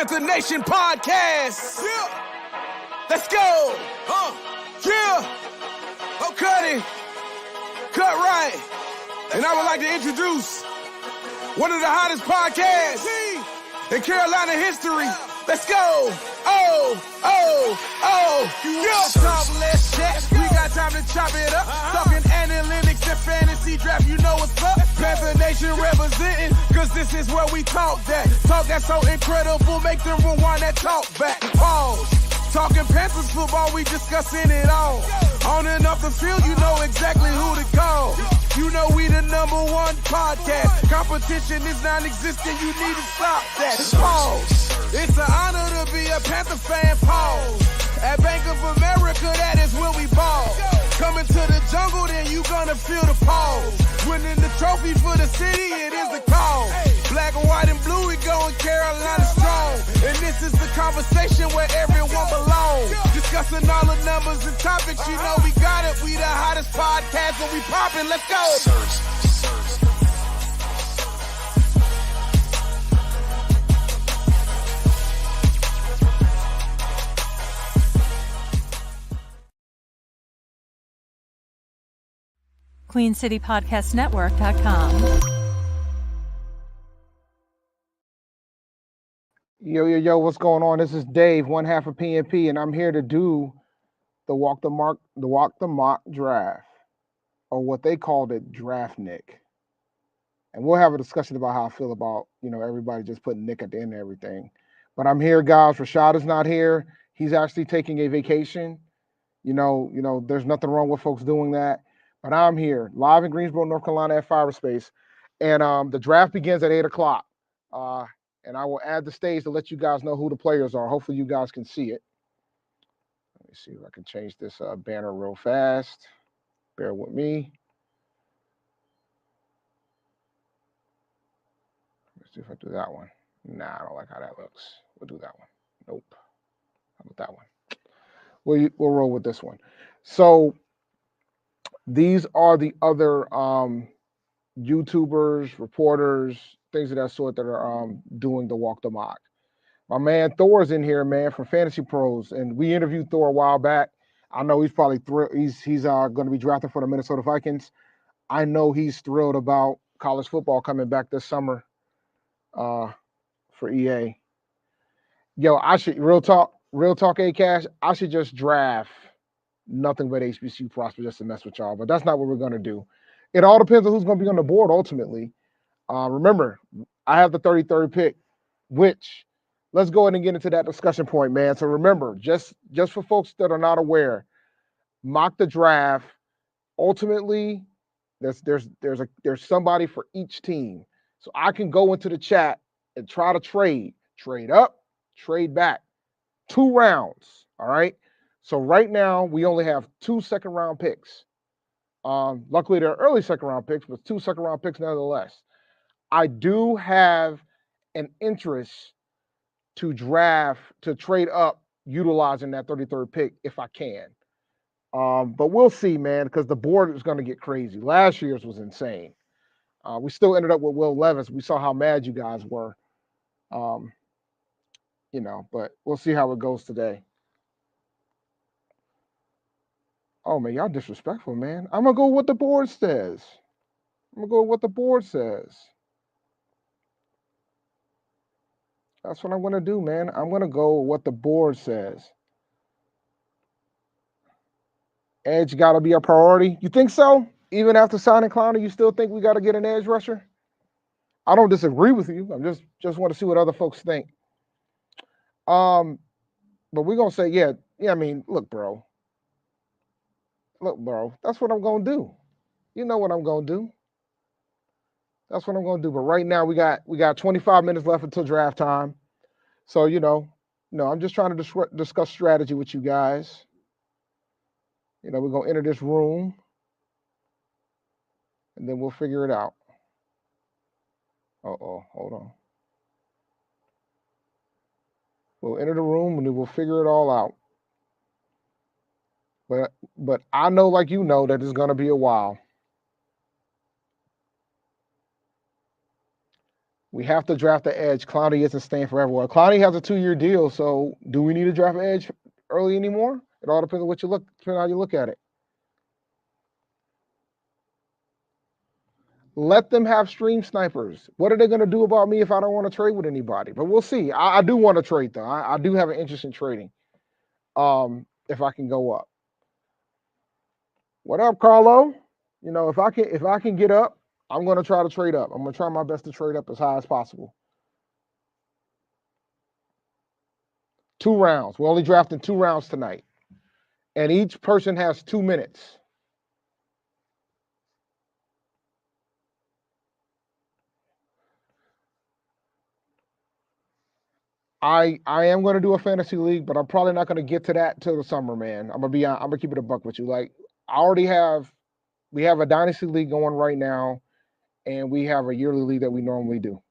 Panther Nation podcast. Yeah. Let's go. Yeah. Oh, cut it. Cut right. And I would like to introduce one of the hottest podcasts in Carolina history. Let's go. Talk less chat. We got time to chop it up. Talking analytics and fantasy draft. You know what's up. Panther Nation representing, cause this is where we talk that. Talk that's so incredible. Make them rewind that talk back. Pause. Talking Panthers football, we discussing it all. On and off the field, you know exactly who to call. You know we the #1 podcast. Competition is non-existent, you need to stop that. Pause. It's an honor to be a Panther fan, pause. At Bank of America, that is where we ball. Coming to the jungle, then you gonna feel the pause. Winning the trophy for the city, it is the call. Black, white, and blue, we going Carolina strong. And this is the conversation where everyone belongs. Discussing all the numbers and topics, you know we got it. We the hottest podcast and we popping, let's go. QueenCityPodcastNetwork.com. Yo, what's going on? This is Dave, one half of PNP, and I'm here to do the Walk the Mock draft, or what they called it, Draft Nick. And we'll have a discussion about how I feel about, everybody just putting Nick at the end of everything. But I'm here, guys. Rashad is not here. He's actually taking a vacation. There's nothing wrong with folks doing that. But I'm here, live in Greensboro, North Carolina at Cyberspace. And the draft begins at 8 o'clock. And I will add the stage to let you guys know who the players are. Hopefully you guys can see it. Let me see if I can change this banner real fast. Bear with me. Let's see if I do that one. Nah, I don't like how that looks. We'll do that one. Nope. How about that one? We'll roll with this one. So these are the other YouTubers, reporters, things of that sort that are doing the Walk the Mock. My man Thor's in here, man, from Fantasy Pros, and we interviewed Thor a while back. I know he's probably thrilled. He's going to be drafted for the Minnesota Vikings. I know he's thrilled about college football coming back this summer for EA. Yo, I should real talk, A-Cash. I should just draft nothing but HBCU prospects just to mess with y'all, but that's not what we're going to do. It all depends on who's going to be on the board ultimately. Remember, I have the 33rd pick, which let's go ahead and get into that discussion point, man. So remember, just for folks that are not aware, mock the draft. Ultimately, there's somebody for each team. So I can go into the chat and try to trade up, trade back, 2 rounds. All right. So right now we only have 2 second-round picks. Luckily, they're early second-round picks, but 2 second-round picks nonetheless. I do have an interest to trade up, utilizing that 33rd pick if I can. But we'll see, man, because the board is going to get crazy. Last year's was insane. We still ended up with Will Levis. We saw how mad you guys were. But we'll see how it goes today. Oh, man, y'all disrespectful, man. I'm going to go with what the board says. That's what I'm going to do, man. I'm going to go with what the board says. Edge got to be a priority. You think so? Even after signing Clowney, you still think we got to get an edge rusher? I don't disagree with you. I just want to see what other folks think. But we're going to say, yeah, I mean, look, bro, that's what I'm going to do. You know what I'm going to do. That's what I'm going to do. But right now we got 25 minutes left until draft time. So, I'm just trying to discuss strategy with you guys. We're going to enter this room and then we'll figure it out. Hold on. We'll enter the room and then we'll figure it all out. But I know, like that it's going to be a while. We have to draft the edge. Clowney isn't staying forever. Well, Clowney has a 2-year deal, so do we need to draft an edge early anymore? It all depends on depending on how you look at it. Let them have stream snipers. What are they going to do about me if I don't want to trade with anybody? But we'll see. I do want to trade though. I do have an interest in trading. If I can go up. What up, Carlo? You know, if I can get up, I'm going to try to trade up. I'm going to try my best to trade up as high as possible. 2 rounds. We're only drafting 2 rounds tonight. And each person has 2 minutes. I am going to do a fantasy league, but I'm probably not going to get to that till the summer, man. I'm gonna keep it a buck with you. Like we have a dynasty league going right now, and we have a yearly league that we normally do.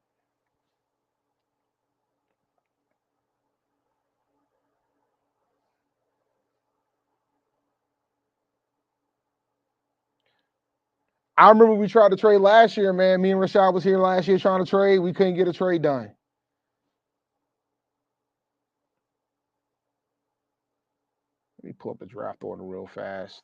I remember we tried to trade last year, man. Me and Rashad was here last year trying to trade. We couldn't get a trade done. Let me pull up the draft order real fast.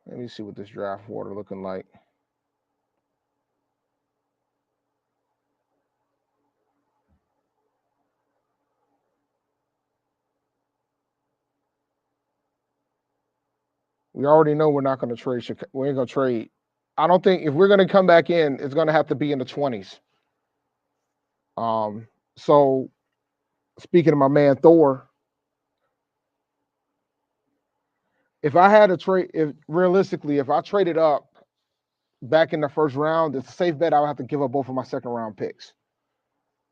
Let me see what this draft order looking like. We already know we're not going to trade. We ain't going to trade. I don't think if we're going to come back in, it's going to have to be in the 20s. So speaking of my man Thor, if I had to trade, if I traded up back in the first round, it's a safe bet I would have to give up both of my second round picks.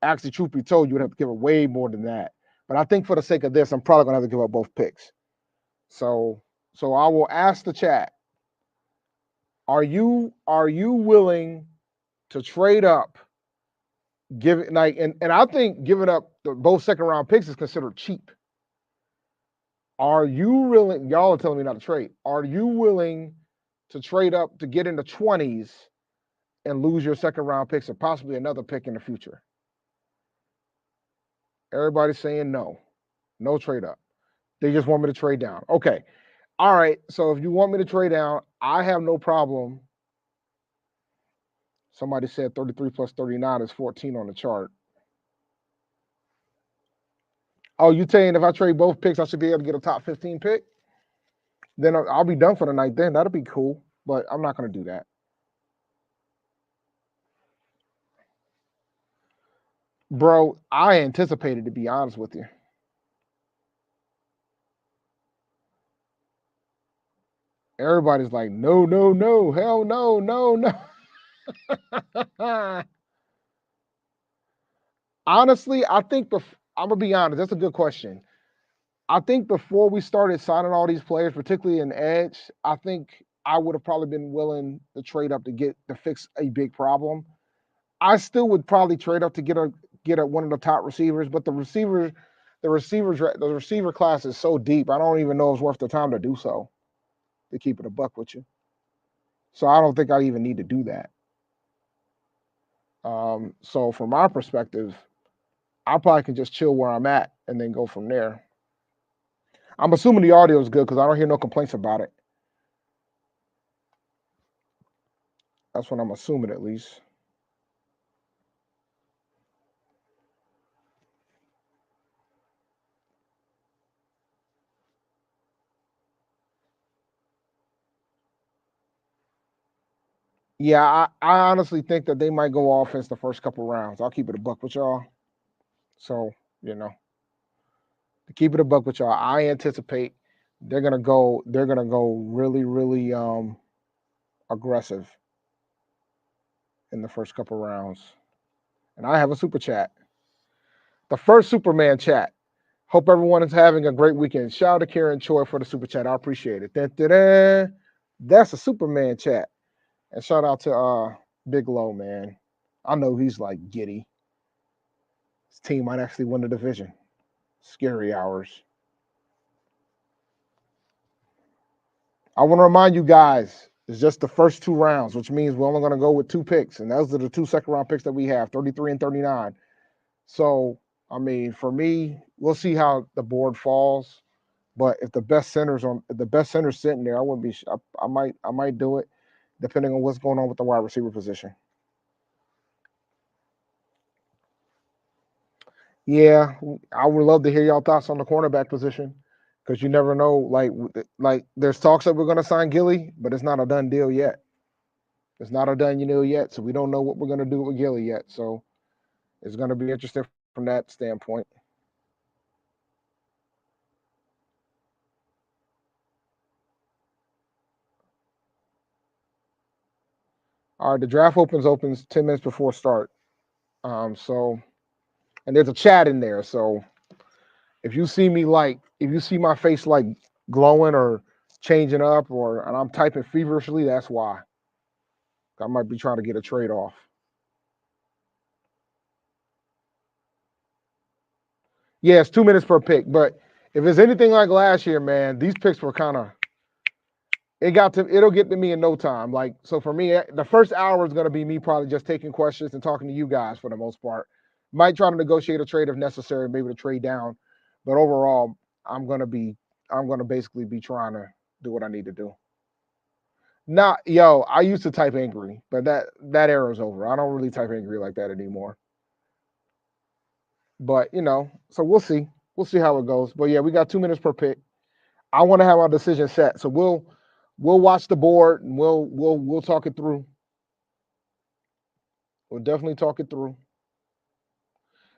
Actually, truth be told, you would have to give up way more than that. But I think for the sake of this, I'm probably gonna have to give up both picks. So I will ask the chat: Are you willing to trade up? Give it and I think giving up both second round picks is considered cheap. Are you willing? Y'all are telling me not to trade. Are you willing to trade up to get in the 20s and lose your second round picks or possibly another pick in the future? Everybody's saying no. No trade up. They just want me to trade down. Okay. All right. So if you want me to trade down, I have no problem. Somebody said 33 plus 39 is 14 on the chart. Oh, you saying if I trade both picks, I should be able to get a top 15 pick? Then I'll be done for the night then. That'll be cool. But I'm not going to do that. Bro, I anticipated, to be honest with you. Everybody's like, no, no, no, hell no, no, no. Honestly, I think I'm going to be honest. That's a good question. I think before we started signing all these players, particularly in edge, I think I would have probably been willing to trade up to fix a big problem. I still would probably trade up to get one of the top receivers, but the receiver class is so deep. I don't even know if it's worth the time to do so, to keep it a buck with you. So I don't think I even need to do that. So from my perspective, I probably can just chill where I'm at and then go from there. I'm assuming the audio is good because I don't hear no complaints about it. That's what I'm assuming, at least. Yeah, I honestly think that they might go offense the first couple rounds. I'll keep it a buck with y'all. So, to keep it a buck with y'all, I anticipate they're gonna go really, really aggressive in the first couple rounds. And I have a super chat. The first Superman chat. Hope everyone is having a great weekend. Shout out to Karen Choi for the super chat. I appreciate it. Da-da-da. That's a Superman chat. And shout out to Big Low, man. I know he's like giddy. His team might actually win the division. Scary hours. I want to remind you guys, it's just the first 2 rounds, which means we're only going to go with 2 picks, and those are the 2 second-round picks that we have, 33 and 39. So, I mean, for me, we'll see how the board falls. But if the best center's sitting there, I wouldn't be. I might do it, depending on what's going on with the wide receiver position. Yeah, I would love to hear y'all thoughts on the cornerback position, because you never know. Like there's talks that we're going to sign Gilly, but it's not a done deal yet. It's not a done deal yet, so we don't know what we're going to do with Gilly yet. So it's going to be interesting from that standpoint. All right, the draft opens 10 minutes before start. So, and there's a chat in there. So if you see my face like glowing or changing up, and I'm typing feverishly, that's why. I might be trying to get a trade off. Yeah, it's 2 minutes per pick. But if it's anything like last year, man, these picks were kind of. It'll get to me in no time. Like, so for me, the first hour is going to be me probably just taking questions and talking to you guys for the most part. Might try to negotiate a trade if necessary, maybe to trade down. But overall, I'm going to basically be trying to do what I need to do. I used to type angry, but that era's over. I don't really type angry like that anymore. But so we'll see. We'll see how it goes. But yeah, we got 2 minutes per pick. I want to have our decision set. So we'll watch the board and we'll talk it through. We'll definitely talk it through.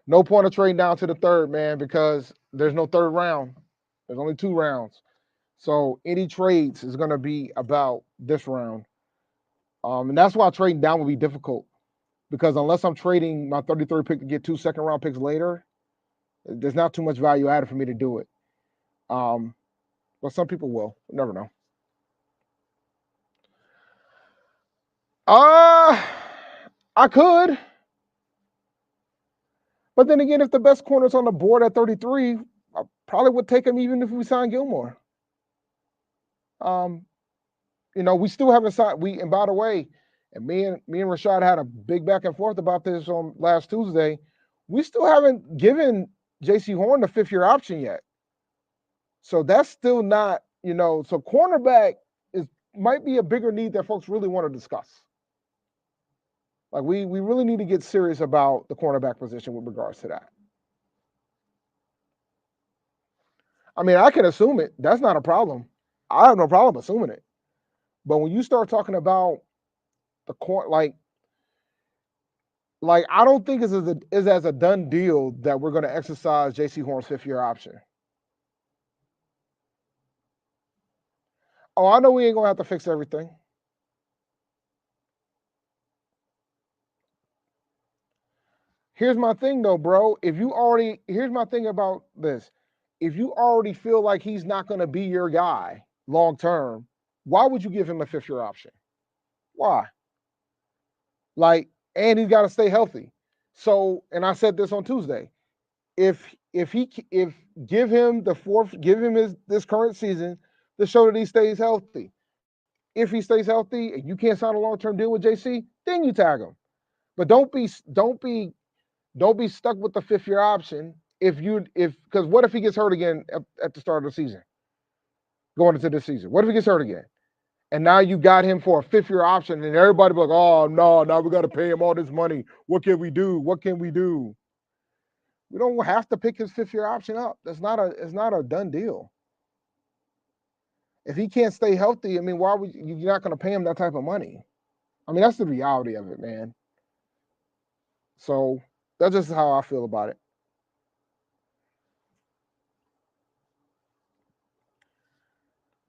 No point of trading down to the third, man, because there's no third round. There's only 2 rounds. So any trades is going to be about this round. And that's why trading down will be difficult, because unless I'm trading my 33rd pick to get 2 second-round picks later, there's not too much value added for me to do it. But some people will. You never know. I could. But then again, if the best corner's on the board at 33, I probably would take him even if we sign Gilmore. We still haven't signed. And by the way, and me and Rashad had a big back and forth about this on last Tuesday. We still haven't given J.C. Horn the 5th-year option yet. So that's still not, so cornerback might be a bigger need that folks really want to discuss. Like we really need to get serious about the cornerback position with regards to that. I mean, I can assume it. That's not a problem. I have no problem assuming it. But when you start talking about the like I don't think it's as a done deal that we're going to exercise J.C. Horn's 5th-year option. Oh, I know we ain't going to have to fix everything. Here's my thing, though, bro. Here's my thing about this. If you already feel like he's not going to be your guy long term, why would you give him a 5th-year option? Why? And he's got to stay healthy. So, and I said this on Tuesday. If give him this current season to show that he stays healthy. If he stays healthy and you can't sign a long-term deal with JC, then you tag him. But don't be stuck with the 5th-year option because what if he gets hurt again at the start of the season? Going into this season. What if he gets hurt again? And now you got him for a 5th-year option, and everybody be like, oh no, now we got to pay him all this money. What can we do? What can we do? We don't have to pick his 5th-year option up. It's not a done deal. If he can't stay healthy, I mean, why would you're not going to pay him that type of money? I mean, that's the reality of it, man. So that's just how I feel about it.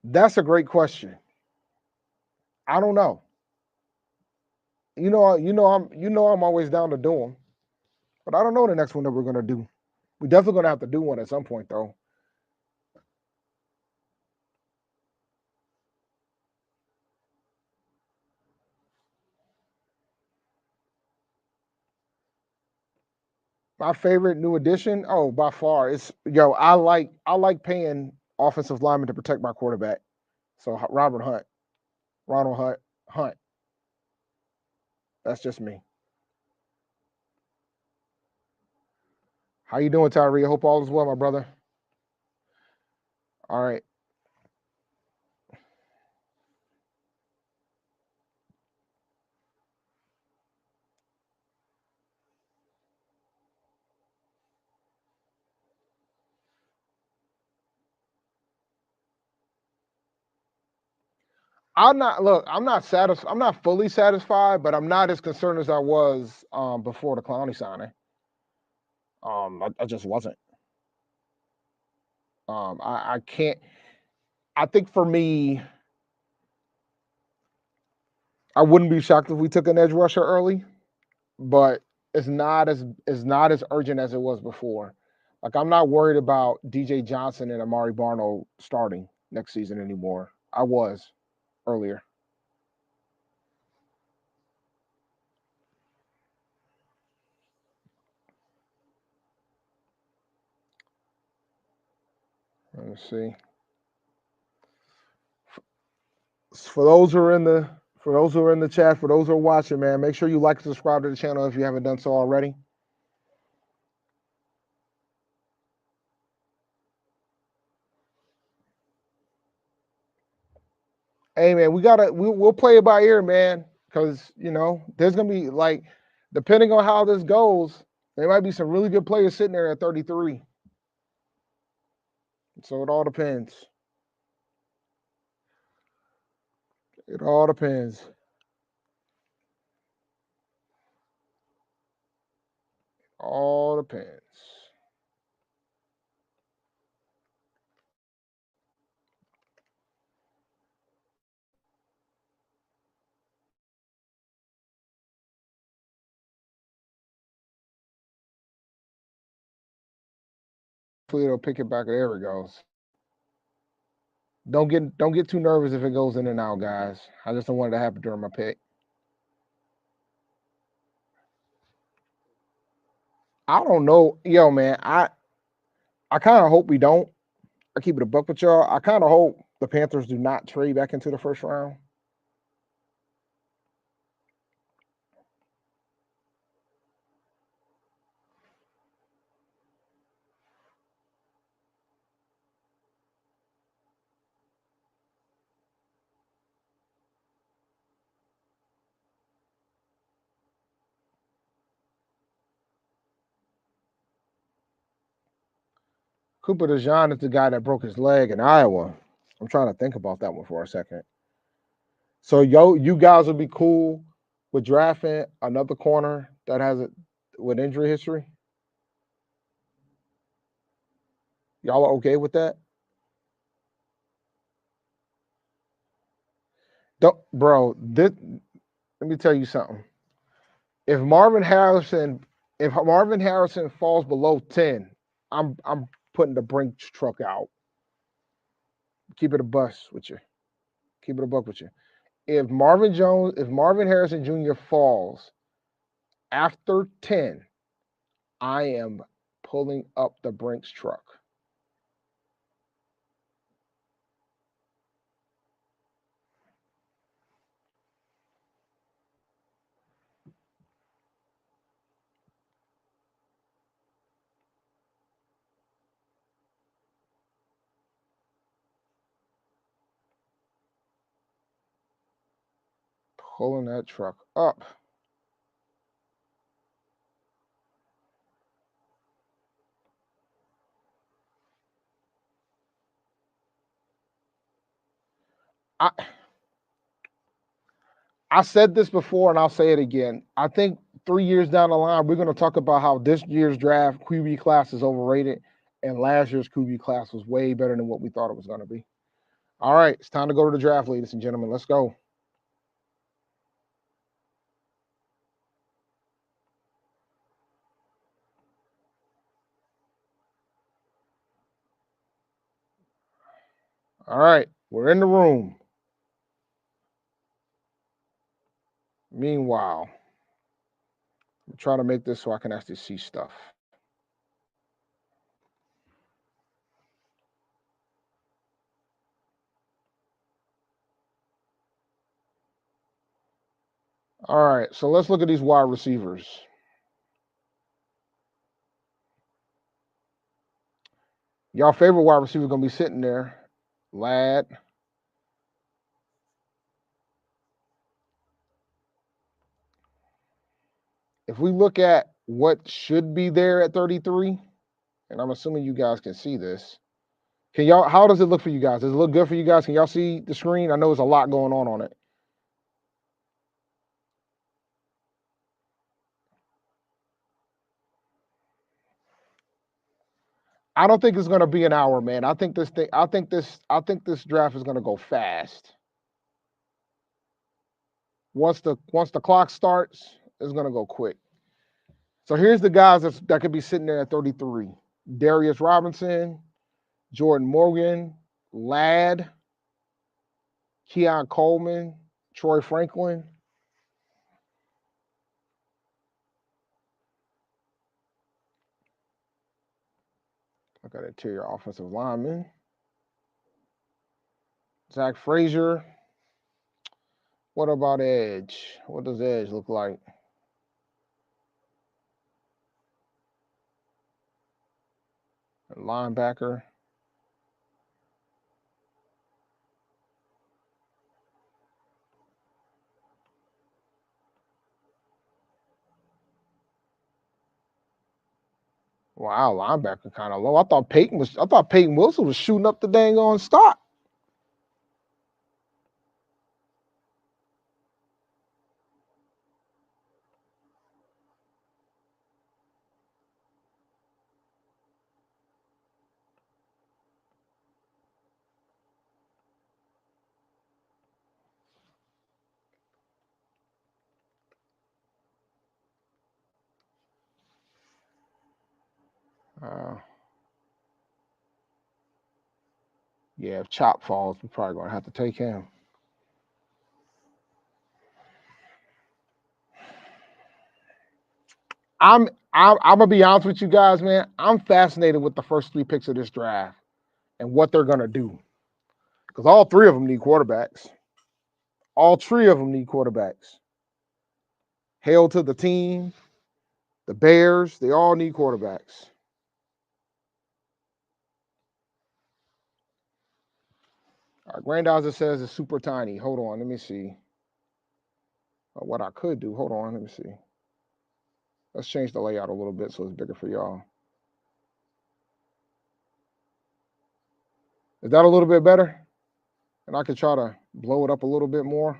That's a great question. I don't know. I'm always down to do them, but I don't know the next one that we're gonna do. We're definitely gonna have to do one at some point, though. My favorite new addition, by far, I like paying offensive linemen to protect my quarterback. So Robert Hunt, Ronald Hunt. That's just me. How you doing, Tyree? I hope all is well, my brother. All right. I'm not satisfied. I'm not fully satisfied, but I'm not as concerned as I was before the Clowney signing. I just wasn't. I can't. I think for me, I wouldn't be shocked if we took an edge rusher early, but it's not as urgent as it was before. Like I'm not worried about DJ Johnson and Amari Barno starting next season anymore. I was earlier. Let me see. For those who are in the chat, for those who are watching, man, make sure you like and subscribe to the channel if you haven't done so already. Hey man, we'll play it by ear, man, because there's gonna be like, depending on how this goes, there might be some really good players sitting there at 33. So it all depends. It all depends. All depends. Hopefully it'll pick it back. There it goes. Don't get too nervous if it goes in and out, guys. I just don't want it to happen during my pick. I don't know, yo, man. I kind of hope we don't. I keep it a buck with y'all. I kind of hope the Panthers do not trade back into the first round. Cooper DeJean is the guy that broke his leg in Iowa. I'm trying to think about that one for a second. So you guys would be cool with drafting another corner that has it with injury history? Y'all are okay with that? Don't, bro. Let me tell you something. If Marvin Harrison falls below 10, I'm putting the Brinks truck out. Keep it a bus with you. Keep it a buck with you. If Marvin Harrison Jr. falls after 10, I am pulling up the Brinks truck. Pulling that truck up. I said this before and I'll say it again. I think 3 years down the line, we're going to talk about how this year's draft QB class is overrated and last year's QB class was way better than what we thought it was going to be. All right, it's time to go to the draft, ladies and gentlemen. Let's go. All right, we're in the room. Meanwhile, I'm trying to make this so I can actually see stuff. All right, so let's look at these wide receivers. Y'all favorite wide receiver gonna be sitting there, Lad. If we look at what should be there at 33, and I'm assuming you guys can see this. Can y'all? How does it look for you guys? Does it look good for you guys? Can y'all see the screen? I know there's a lot going on it. I don't think it's going to be an hour, man. I think this draft is going to go fast. Once the clock starts, it's going to go quick. So here's the guys that could be sitting there at 33: Darius Robinson, Jordan Morgan, Ladd, Keon Coleman, Troy Franklin. Look at interior offensive lineman. Zach Frazier. What about edge? What does edge look like? A linebacker. Wow, linebacker kind of low. I thought Peyton Wilson was shooting up the dang on stock. Yeah, if Chop falls, we're probably gonna have to take him. I'm gonna be honest with you guys, man. I'm fascinated with the first 3 picks of this draft and what they're gonna do. Because all 3 of them need quarterbacks. All 3 of them need quarterbacks. Hail to the team, the Bears, they all need quarterbacks. All right, Grandizer says it's super tiny. Hold on, let me see. What I could do. Hold on, let me see. Let's change the layout a little bit so it's bigger for y'all. Is that a little bit better? And I could try to blow it up a little bit more.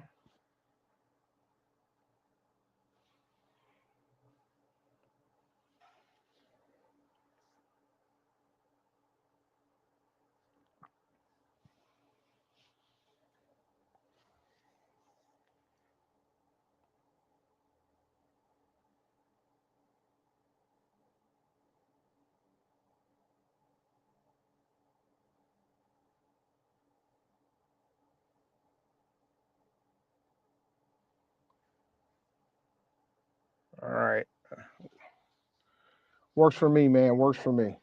All right. Works for me, man. Works for me.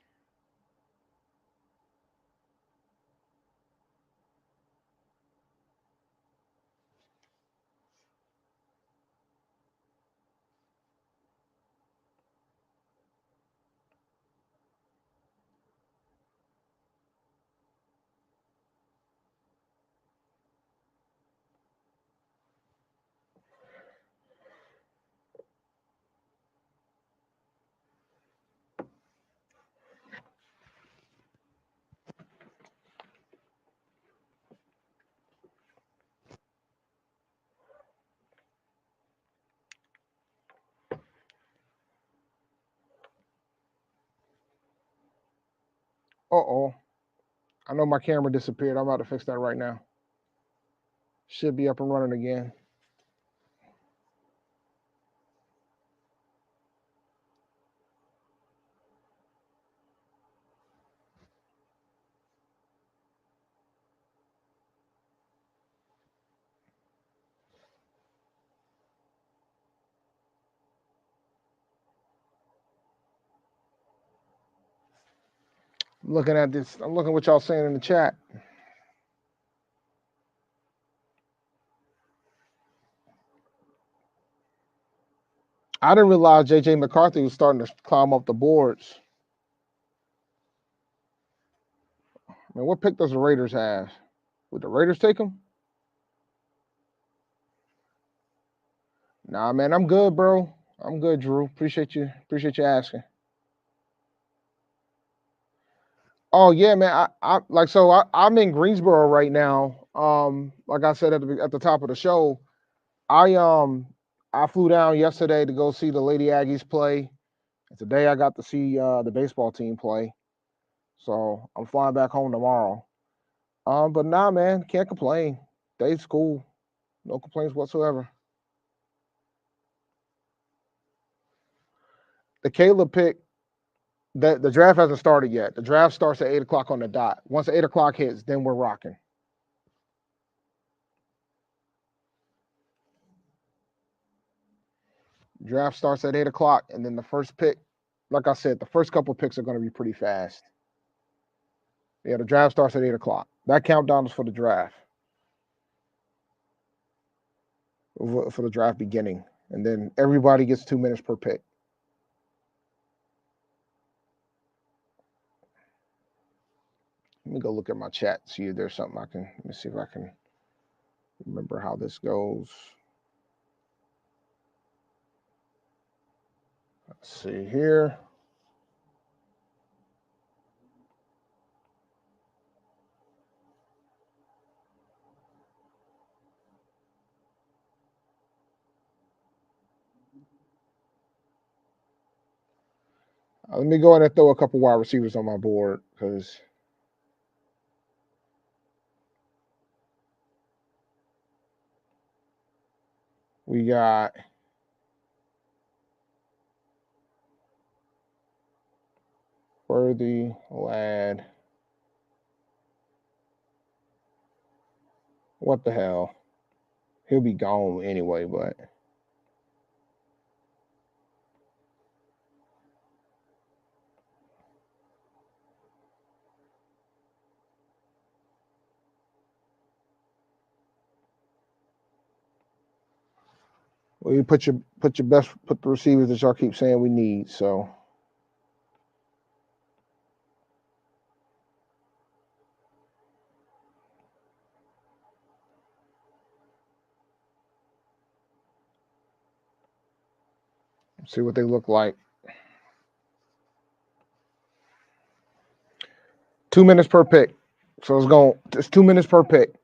Uh-oh. I know my camera disappeared. I'm about to fix that right now. Should be up and running again. I'm looking at this. I'm looking at what y'all saying in the chat. I didn't realize J.J. McCarthy was starting to climb up the boards. Man, what pick does the Raiders have? Would the Raiders take him? Nah, man, I'm good, bro. I'm good, Drew. Appreciate you asking. Oh yeah, man. I'm in Greensboro right now. Like I said at the top of the show, I flew down yesterday to go see the Lady Aggies play. And today I got to see the baseball team play. So I'm flying back home tomorrow. But nah, man, can't complain. Day's cool. No complaints whatsoever. The Caleb pick, the draft hasn't started yet. The draft starts at 8:00 on the dot. Once 8:00 hits, then we're rocking. Draft starts at 8:00, and then the first pick, like I said, the first couple picks are going to be pretty fast. Yeah, the draft starts at 8:00. That countdown is for the draft, for the draft beginning, and then everybody gets 2 minutes per pick. Let me go look at my chat, see if there's something I can. Let me see if I can remember how this goes. Let's see here. Let me go ahead and throw a couple wide receivers on my board because we got Worthy, Ladd. What the hell? He'll be gone anyway, but well, you put the receivers that y'all keep saying we need. So see what they look like. 2 minutes per pick. So it's 2 minutes per pick.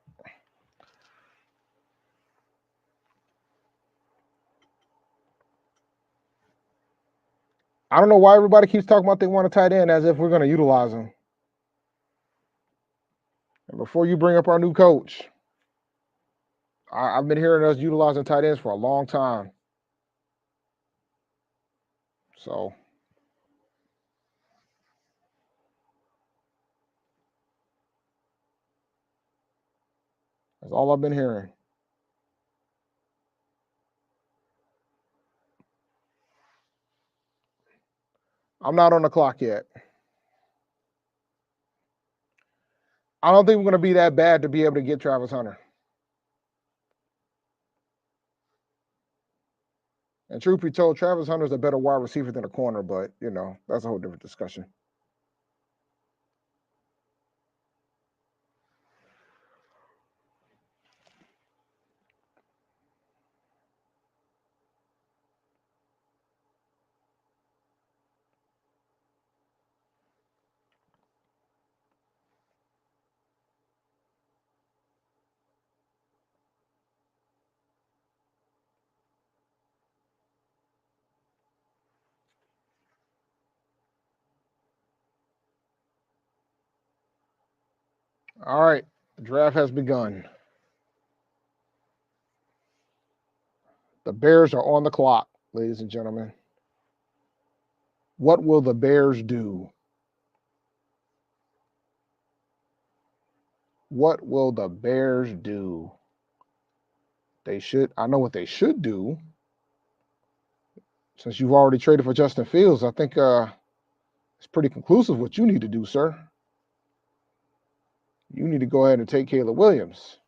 I don't know why everybody keeps talking about they want a tight end as if we're going to utilize them. And before you bring up our new coach, I've been hearing us utilizing tight ends for a long time. So that's all I've been hearing. I'm not on the clock yet. I don't think we're going to be that bad to be able to get Travis Hunter. And truth be told, Travis Hunter's a better wide receiver than a corner, but, that's a whole different discussion. All right, the draft has begun. The Bears are on the clock, ladies and gentlemen. What will the Bears do? What will the Bears do? I know what they should do. Since you've already traded for Justin Fields, I think it's pretty conclusive what you need to do, sir. You need to go ahead and take Caleb Williams.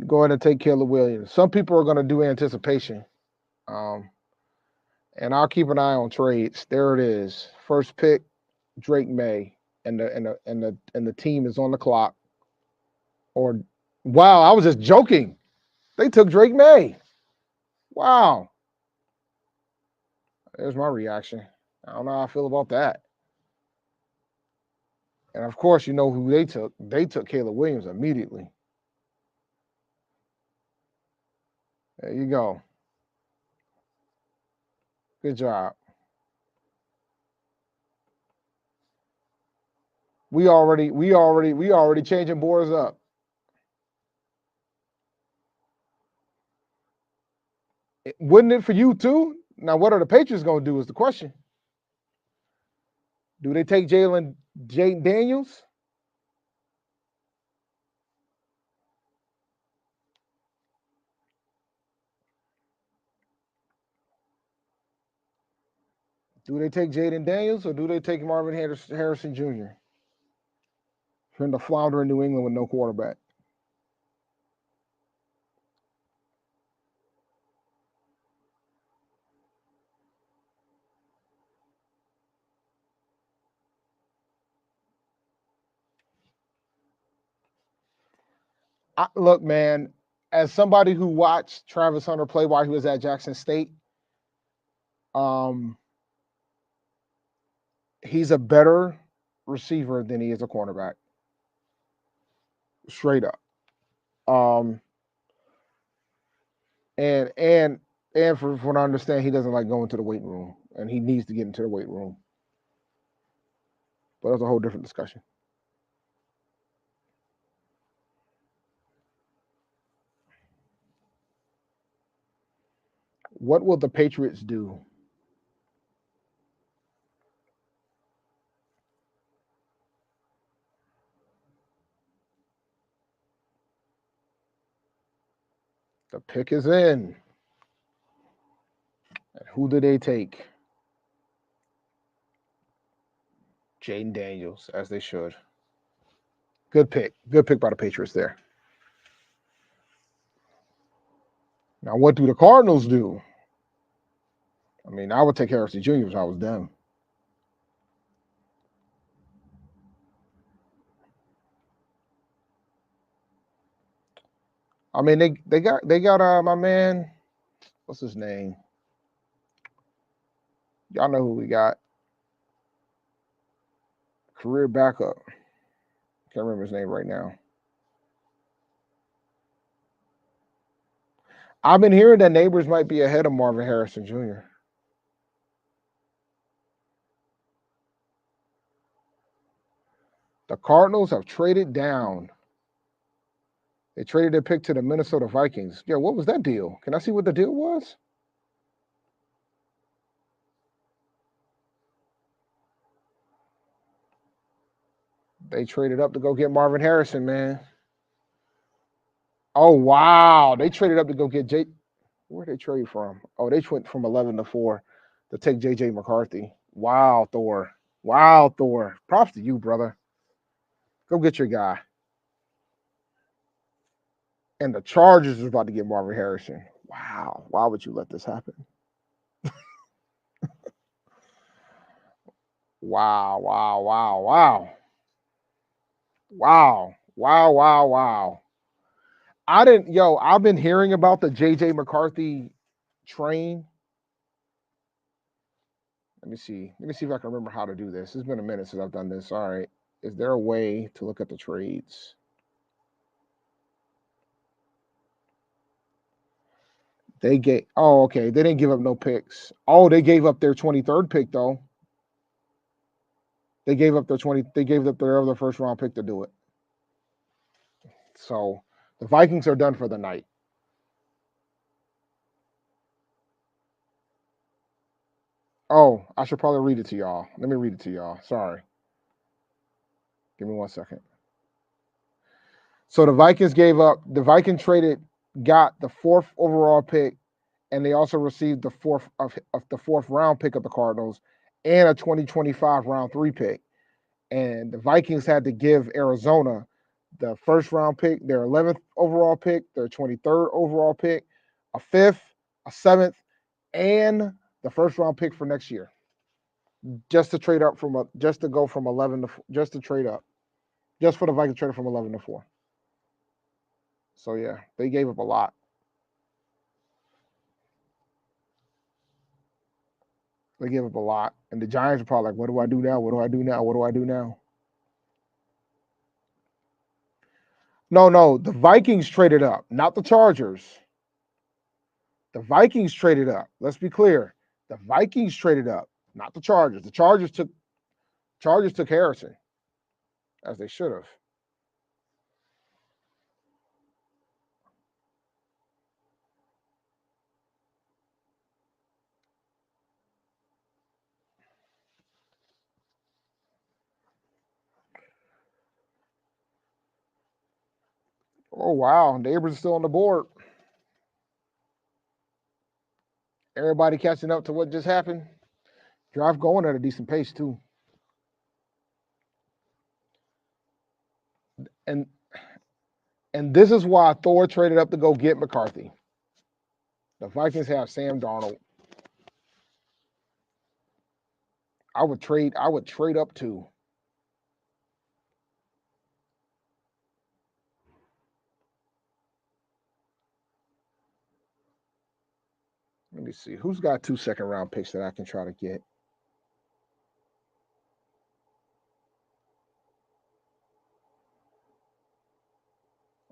Go ahead and take Caleb Williams. Some people are going to do anticipation. And I'll keep an eye on trades. There it is. First pick, Drake May, and the team is on the clock. Or wow, I was just joking. They took Drake May. Wow. There's my reaction. I don't know how I feel about that. And of course, you know who they took. They took Caleb Williams immediately. There you go. Good job. We already changing boards up. Wouldn't it for you too? Now, what are the Patriots going to do is the question. Do they take Jaden Daniels? Do they take Jaden Daniels or do they take Marvin Harrison Jr.? From the flounder in New England with no quarterback. Look, man, as somebody who watched Travis Hunter play while he was at Jackson State, he's a better receiver than he is a cornerback. Straight up. And from what I understand, he doesn't like going to the weight room, and he needs to get into the weight room. But that's a whole different discussion. What will the Patriots do? The pick is in. And who do they take? Jaden Daniels, as they should. Good pick. Good pick by the Patriots there. Now, what do the Cardinals do? I mean, I would take Harrison Jr. if I was them. I mean, they got my man. What's his name? Y'all know who we got. Career backup. Can't remember his name right now. I've been hearing that Neighbors might be ahead of Marvin Harrison Jr. The Cardinals have traded down. They traded their pick to the Minnesota Vikings. Yeah, what was that deal? Can I see what the deal was? They traded up to go get Marvin Harrison, man. Oh, wow. They traded up to go get Jay. Where'd they trade from? Oh, they went from 11 to 4 to take J.J. McCarthy. Wow, Thor. Wow, Thor. Props to you, brother. Go get your guy. And the Chargers was about to get Marvin Harrison. Wow. Why would you let this happen? Wow, wow, wow, wow. Wow. Wow, wow, wow. I've been hearing about the J.J. McCarthy train. Let me see if I can remember how to do this. It's been a minute since I've done this. All right. Is there a way to look at the trades? Okay. They didn't give up no picks. Oh, they gave up their 23rd pick though. They gave up their other first round pick to do it. So the Vikings are done for the night. Oh, I should probably read it to y'all. Let me read it to y'all. Sorry. Give me 1 second. So the Vikings got the 4th overall pick, and they also received the fourth round pick of the Cardinals and a 2025 round 3 pick. And the Vikings had to give Arizona the first round pick, their 11th overall pick, their 23rd overall pick, a 5th, a 7th, and the first round pick for next year. Just to trade up just to go from 11 to just to trade up. Just for the Vikings trade from 11 to 4. So yeah, they gave up a lot. They gave up a lot. And the Giants are probably like, what do I do now? What do I do now? What do I do now? No. The Vikings traded up, not the Chargers. The Vikings traded up. Let's be clear. The Vikings traded up, not the Chargers. The Chargers took Harrison, as they should have. Oh wow, Neighbors are still on the board. Everybody catching up to what just happened. Drive going at a decent pace too. And this is why Thor traded up to go get McCarthy. The Vikings have Sam Darnold. I would trade up too. Let me see. Who's got 2 second-round picks that I can try to get?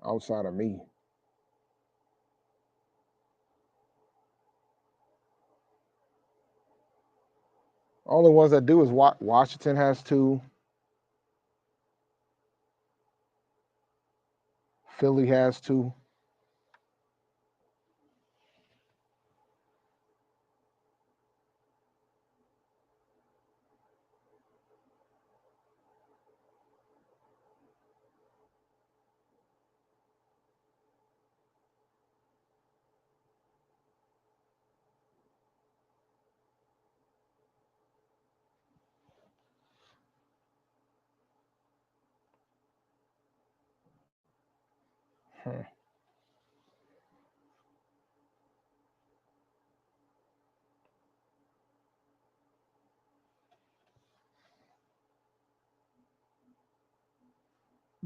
Outside of me. Only ones that do is Washington has 2. Philly has 2.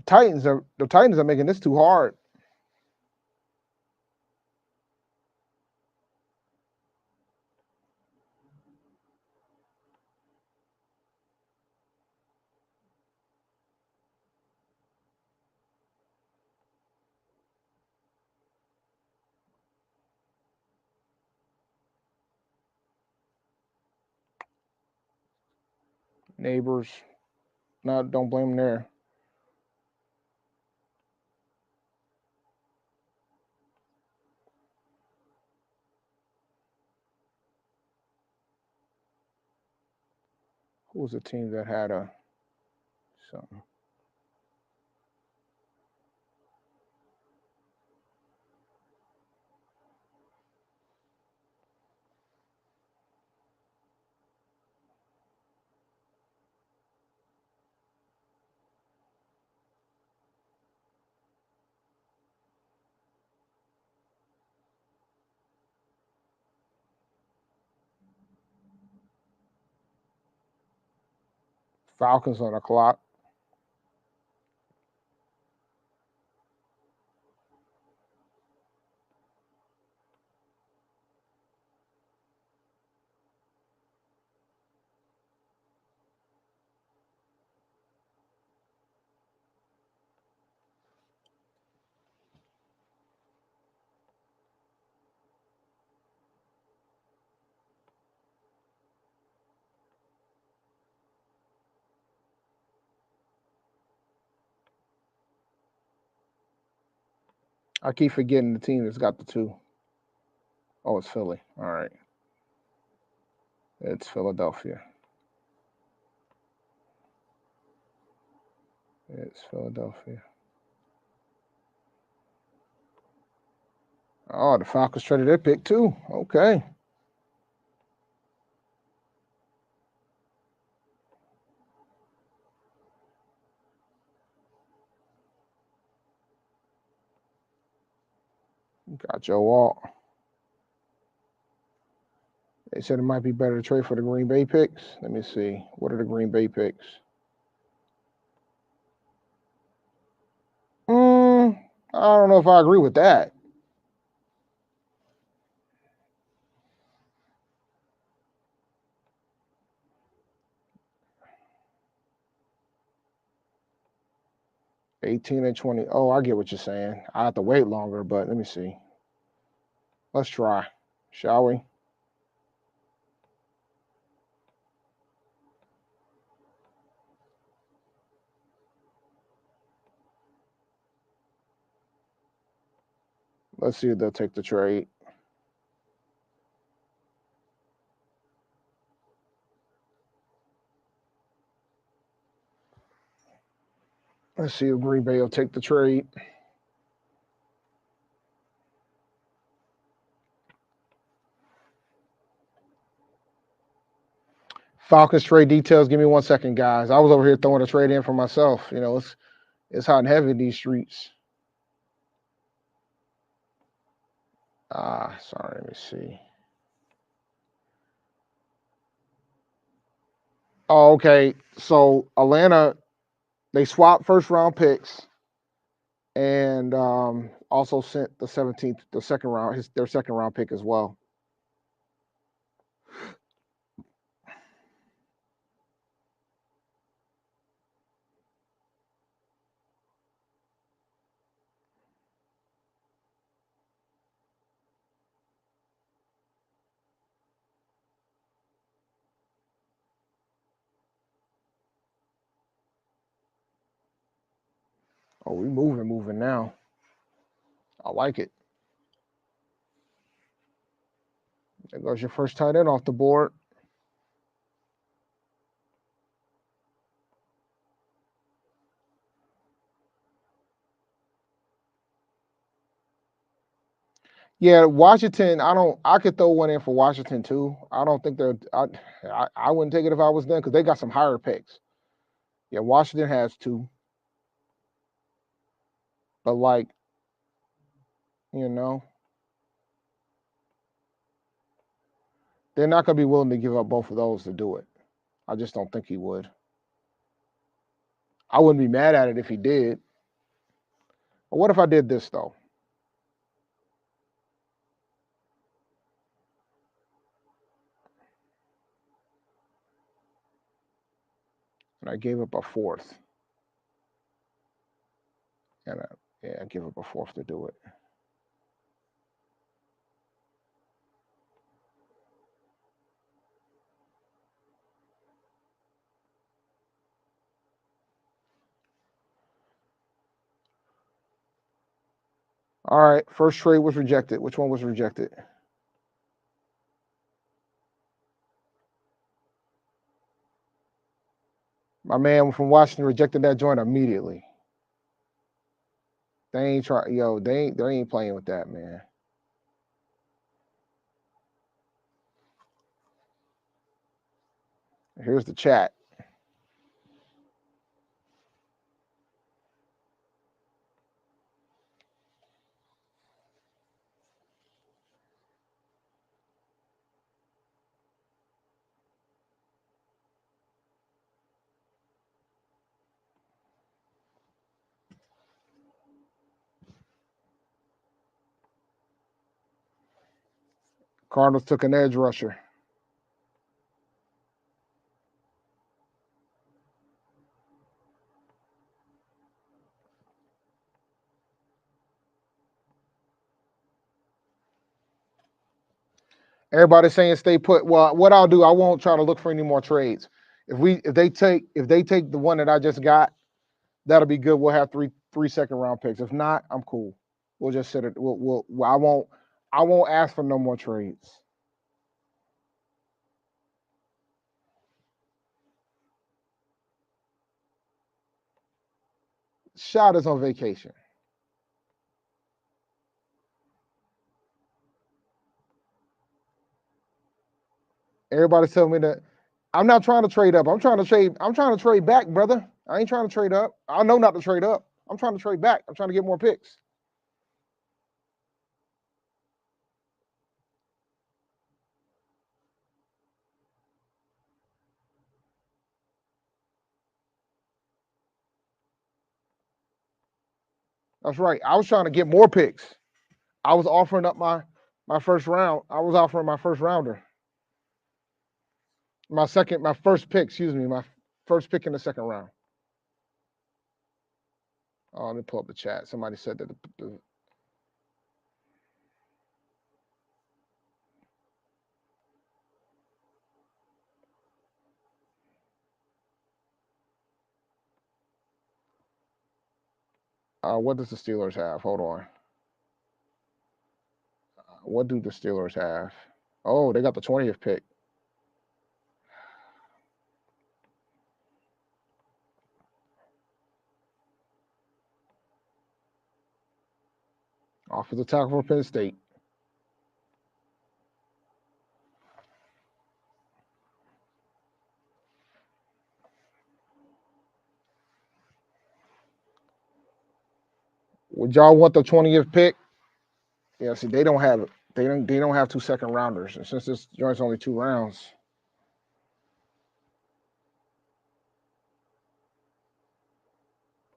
The Titans are making this too hard. Neighbors. No, don't blame them there. Who was the team that had a something? Falcons on the clock. I keep forgetting the team that's got the 2. Oh, it's Philly. All right. It's Philadelphia. It's Philadelphia. Oh, the Falcons traded their pick too. Okay. Got Joe Walt. They said it might be better to trade for the Green Bay picks. Let me see. What are the Green Bay picks? I don't know if I agree with that. $18 and $20. Oh, I get what you're saying. I have to wait longer, but let me see. Let's try, shall we? Let's see if they'll take the trade. Let's see if Green Bay will take the trade. Falcons trade details. Give me 1 second, guys. I was over here throwing a trade in for myself. You know, it's hot and heavy in these streets. Sorry, let me see. Oh, okay. So Atlanta, they swapped first round picks and also sent the 17th, the second round, their second round pick as well. Oh, we moving now. I like it. There goes your first tight end off the board. Yeah, Washington. I could throw one in for Washington too. I don't think they're. I wouldn't take it if I was them because they got some higher picks. Yeah, Washington has two, but like, you know, they're not gonna be willing to give up both of those to do it. I just don't think he would. I wouldn't be mad at it if he did. But what if I did this though? And I gave up a fourth. And I give up a fourth to do it. All right, first trade was rejected. Which one was rejected? My man from Washington rejected that joint immediately. They ain't trying, yo. They ain't playing with that, man. Here's the chat. Cardinals took an edge rusher. Everybody's saying stay put. Well, what I'll do, I won't try to look for any more trades. If they take the one that I just got, that'll be good. We'll have three second round picks. If not, I'm cool. We'll just sit it. I won't ask for no more trades. Shot is on vacation. Everybody's telling me that I'm not trying to trade up. I'm trying to trade back, brother. I ain't trying to trade up. I know not to trade up. I'm trying to trade back. I'm trying to get more picks. That's right. I was trying to get more picks. I was offering up my first round. I was offering my first rounder. My first pick, excuse me, my first pick in the second round. Oh, let me pull up the chat. Somebody said that what does the Steelers have? Hold on. What do the Steelers have? Oh, they got the 20th pick. Offensive tackle for Penn State. Would y'all want the 20th pick? Yeah, see, they don't have it. They don't have 2 second rounders. And since this joint's only 2 rounds.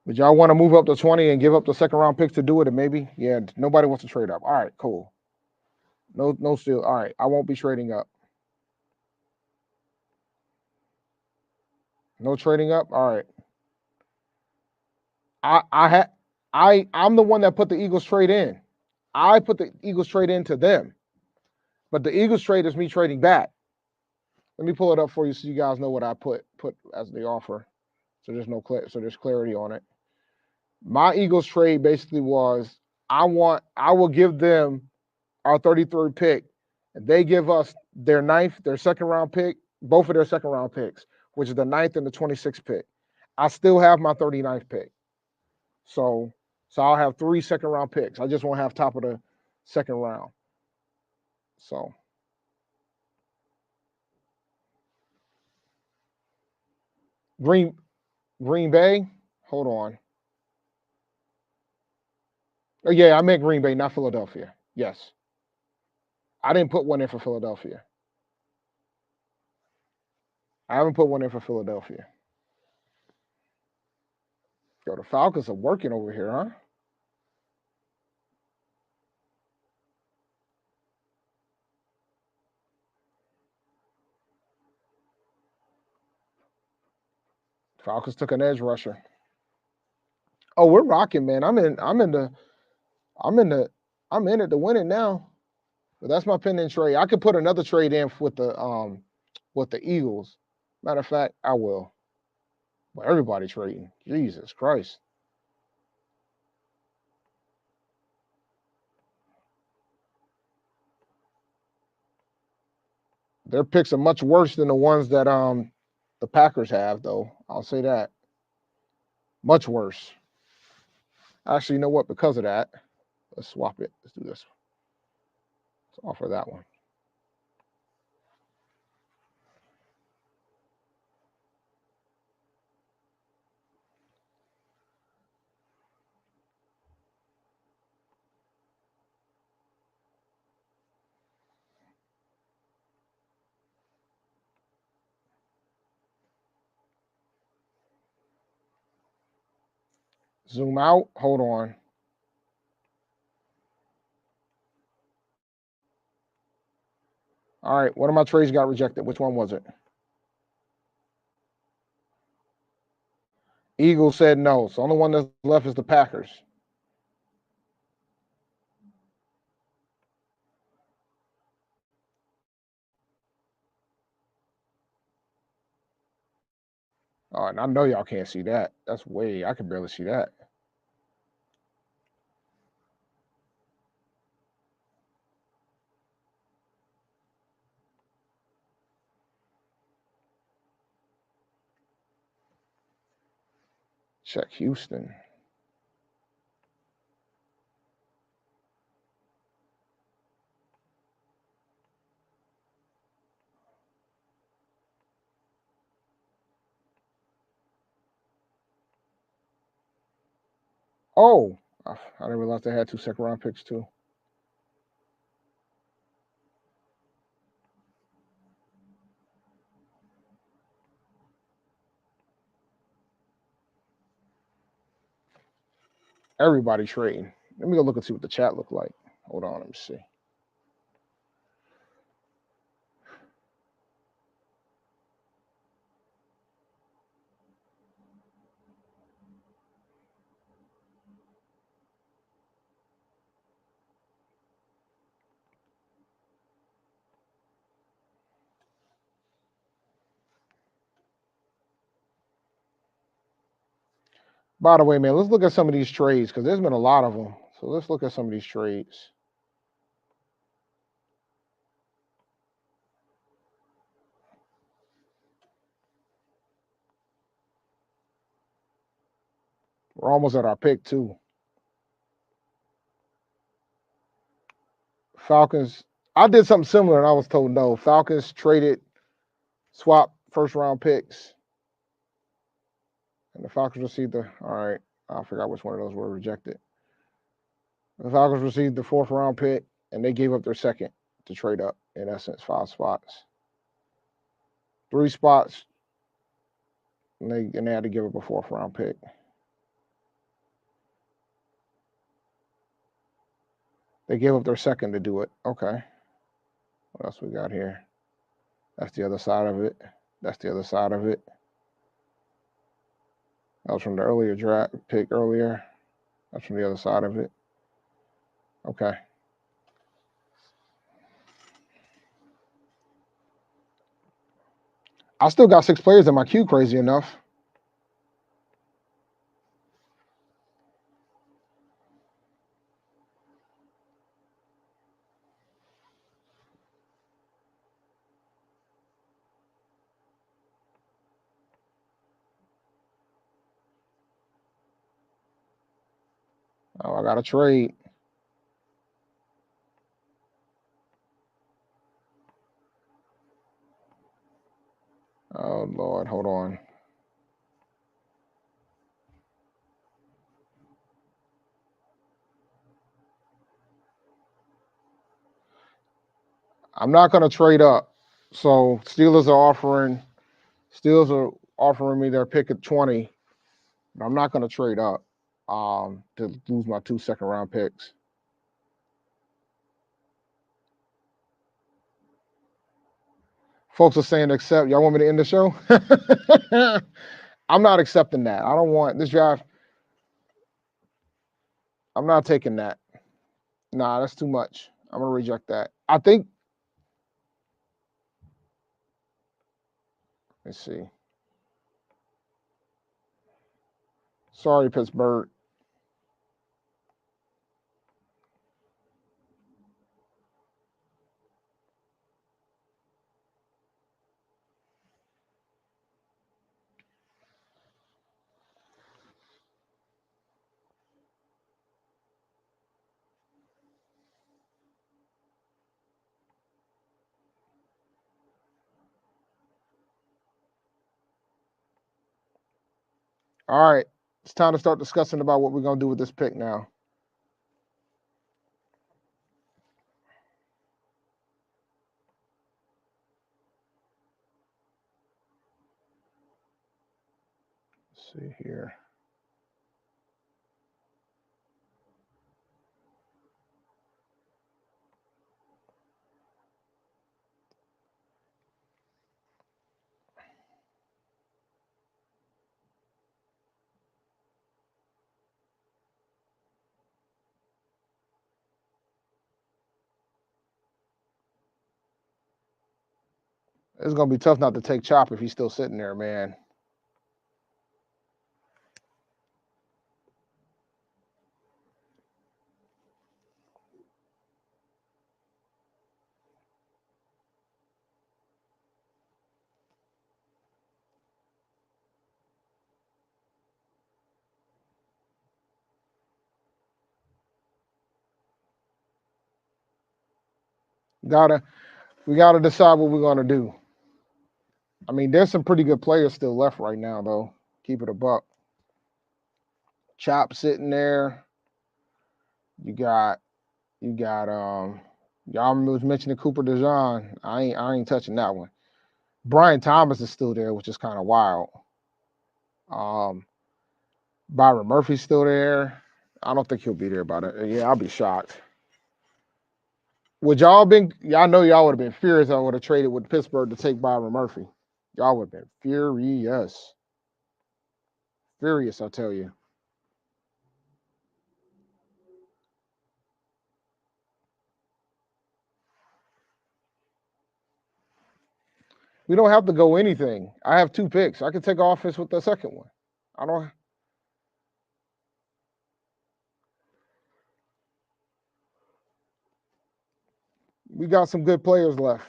Would y'all want to move up to 20 and give up the second round pick to do it? And maybe? Yeah, nobody wants to trade up. All right, cool. No steal. All right, I won't be trading up. No trading up. All right. I'm the one that put the Eagles trade in. I put the Eagles trade into them. But the Eagles trade is me trading back. Let me pull it up for you so you guys know what I put as the offer. So there's clarity on it. My Eagles trade basically was I will give them our 33rd pick, and they give us their second round pick, both of their second round picks, which is the 9th and the 26th pick. I still have my 39th pick. So I'll have 3 second round picks. I just won't have top of the second round. So Green Bay, hold on. Oh yeah, I meant Green Bay, not Philadelphia. Yes. I didn't put one in for Philadelphia. I haven't put one in for Philadelphia. Yo, the Falcons are working over here, huh? Falcons took an edge rusher. Oh, we're rocking, man. I'm in it to win it now. But that's my pending trade. I could put another trade in with the Eagles. Matter of fact, I will. But everybody trading. Jesus Christ. Their picks are much worse than the ones that the Packers have, though. I'll say that. Much worse. Actually, you know what? Because of that, let's swap it. Let's do this. Let's offer that one. Zoom out. Hold on. All right. One of my trades got rejected. Which one was it? Eagles said no. So the only one that's left is the Packers. Oh, and I know y'all can't see that. That's way, I can barely see that. Check Houston. Oh, I didn't realize they had 2 second round picks too. Everybody trading. Let me go look and see what the chat look like. Hold on, let me see. By the way, man, let's look at some of these trades because there's been a lot of them. So let's look at some of these trades. We're almost at our pick, too. Falcons. I did something similar and I was told no. Falcons traded, swap first round picks. And the Falcons received the, all right, I forgot which one of those were rejected. The Falcons received the 4th round pick and they gave up their 2nd to trade up, in essence, 5 spots. 3 spots, and they had to give up a 4th round pick. They gave up their 2nd to do it. Okay. What else we got here? That's the other side of it. That's the other side of it. That was from the earlier draft pick earlier. That's from the other side of it. Okay. I still got 6 players in my queue, crazy enough. Oh, I got a trade. Oh, Lord, hold on. I'm not going to trade up. So Steelers are offering me their pick at 20. But I'm not going to trade up to lose my 2 second-round picks. Folks are saying accept. Y'all want me to end the show? I'm not accepting that. I don't want this draft. I'm not taking that. Nah, that's too much. I'm going to reject that. I think. Let's see. Sorry, Pittsburgh. All right. It's time to start discussing about what we're going to do with this pick now. Let's see here. It's going to be tough not to take Chop if he's still sitting there, man. We gotta decide what we're gonna do. I mean, there's some pretty good players still left right now, though. Keep it a buck. Chop sitting there. You got y'all was mentioning Cooper DeJean. I ain't touching that one. Brian Thomas is still there, which is kind of wild. Byron Murphy's still there. I don't think he'll be there by that. Yeah, I'll be shocked. Would y'all been? Yeah, I know y'all would have been furious. I would have traded with Pittsburgh to take Byron Murphy. Y'all would have been furious. Furious, I tell you. We don't have to go anything. I have 2 picks. I can take offense with the second one. I don't. We got some good players left.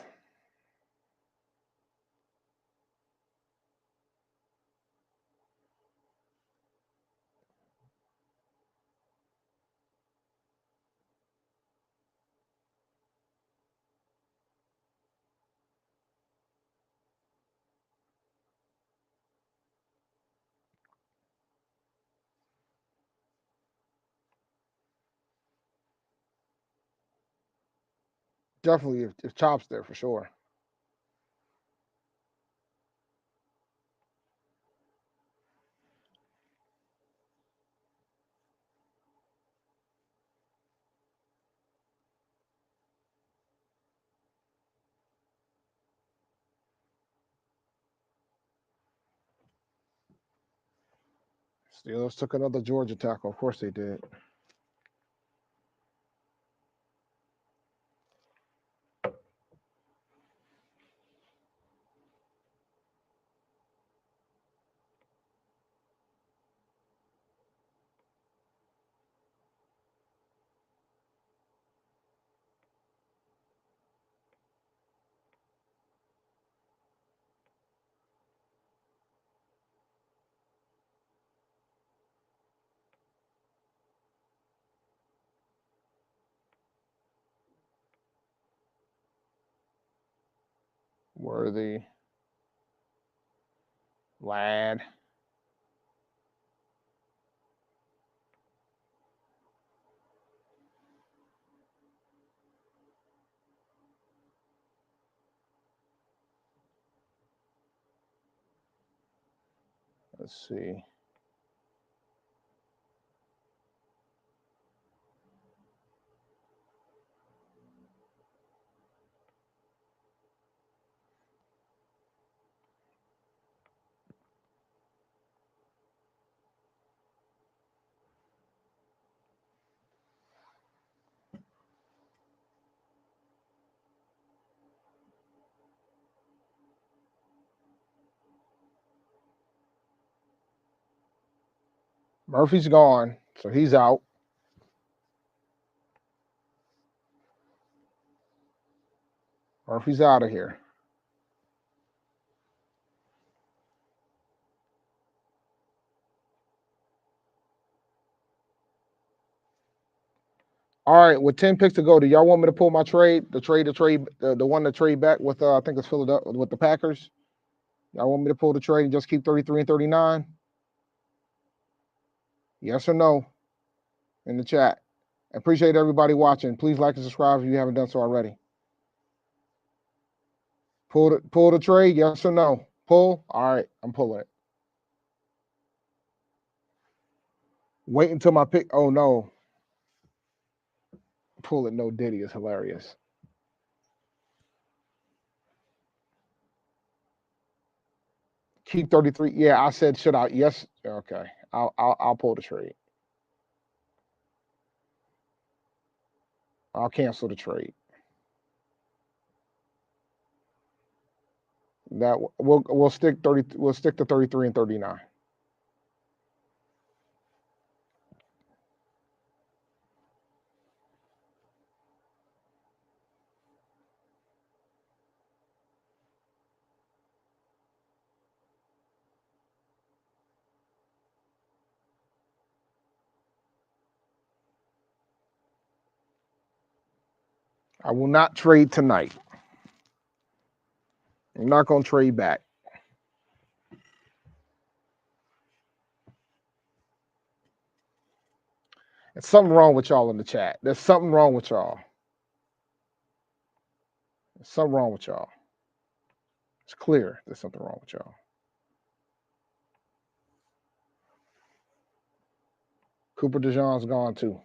Definitely, if Chop's there for sure. Steelers took another Georgia tackle. Of course they did. Worthy, Lad. Let's see. Murphy's gone, so he's out. Murphy's out of here. All right, with 10 picks to go, do y'all want me to pull my trade? The one to trade back with I think it's Philadelphia with the Packers. Y'all want me to pull the trade and just keep 33 and 39? Yes or no in the chat. I appreciate everybody watching. Please like and subscribe if you haven't done so already. Pull the trade, yes or no? Pull. All right, I'm pulling it. Wait until my pick. Oh no. Pull it, no Diddy is hilarious. Keep 33. Yeah, I said should I? Yes. Okay. I'll pull the trade. I'll cancel the trade. That we'll stick 30. We'll stick to 33 and 39. I will not trade tonight. I'm not going to trade back. There's something wrong with y'all in the chat. There's something wrong with y'all. There's something wrong with y'all. It's clear there's something wrong with y'all. Cooper DeJean's gone too.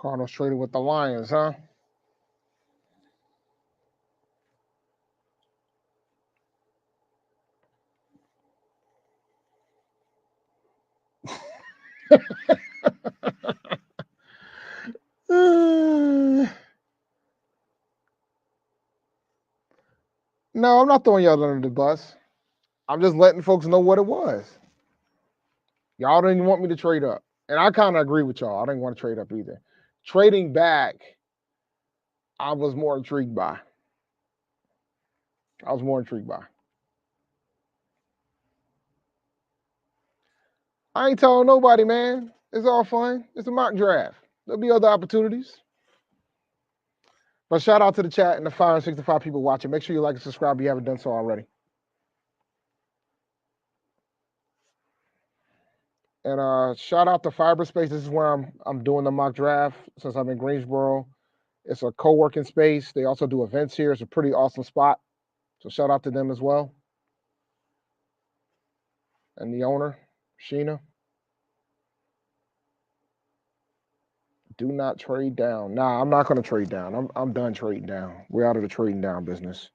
Cardinals traded with the Lions, huh? No, I'm not throwing y'all under the bus. I'm just letting folks know what it was. Y'all didn't want me to trade up. And I kind of agree with y'all. I didn't want to trade up either. Trading back, I was more intrigued by. I ain't telling nobody, man. It's all fun. It's a mock draft. There'll be other opportunities. But shout out to the chat and the 565 people watching. Make sure you like and subscribe if you haven't done so already. And shout out to Fiberspace. This is where I'm doing the mock draft since I'm in Greensboro. It's a co-working space. They also do events here. It's a pretty awesome spot. So shout out to them as well. And the owner, Sheena. Do not trade down. Nah, I'm not going to trade down. I'm done trading down. We're out of the trading down business.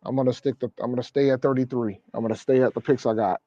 I'm going to stay at 33. I'm going to stay at the picks I got.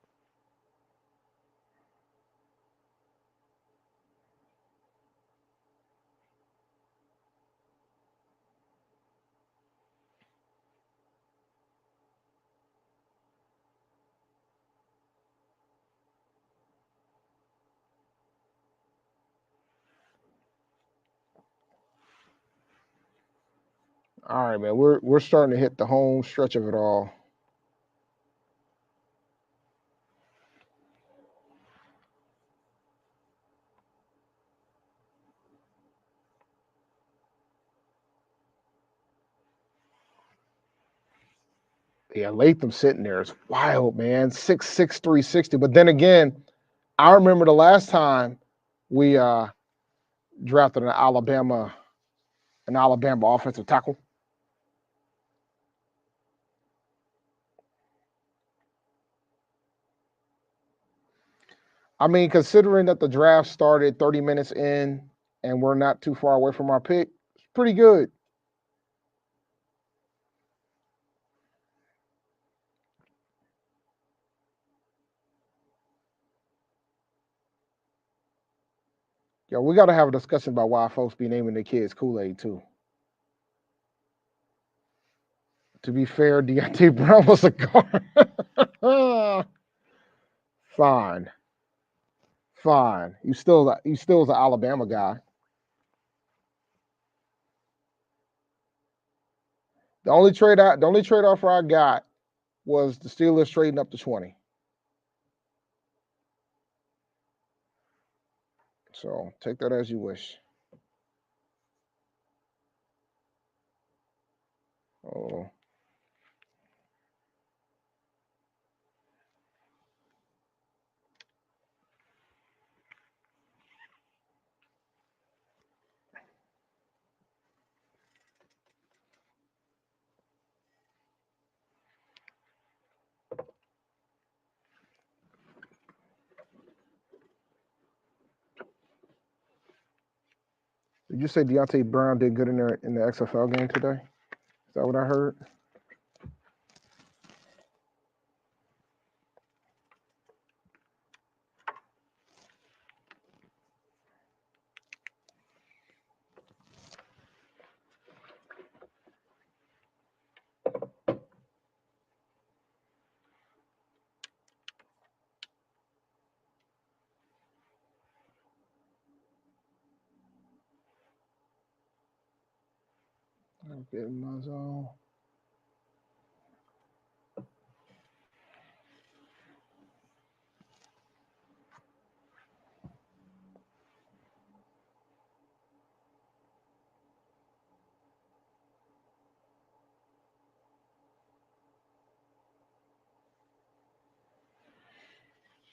All right, man. We're starting to hit the home stretch of it all. Yeah, Latham sitting there is wild, man. 6'6", 360. But then again, I remember the last time we drafted an Alabama offensive tackle. I mean, considering that the draft started 30 minutes in and we're not too far away from our pick, it's pretty good. Yo, we got to have a discussion about why folks be naming their kids Kool-Aid, too. To be fair, Deontay Brown was a guard. Fine. Fine. You still is an Alabama guy. The only trade offer I got was the Steelers trading up to 20. So take that as you wish. Oh. Did you say Deontay Brown did good in the XFL game today? Is that what I heard? I'm getting my zone.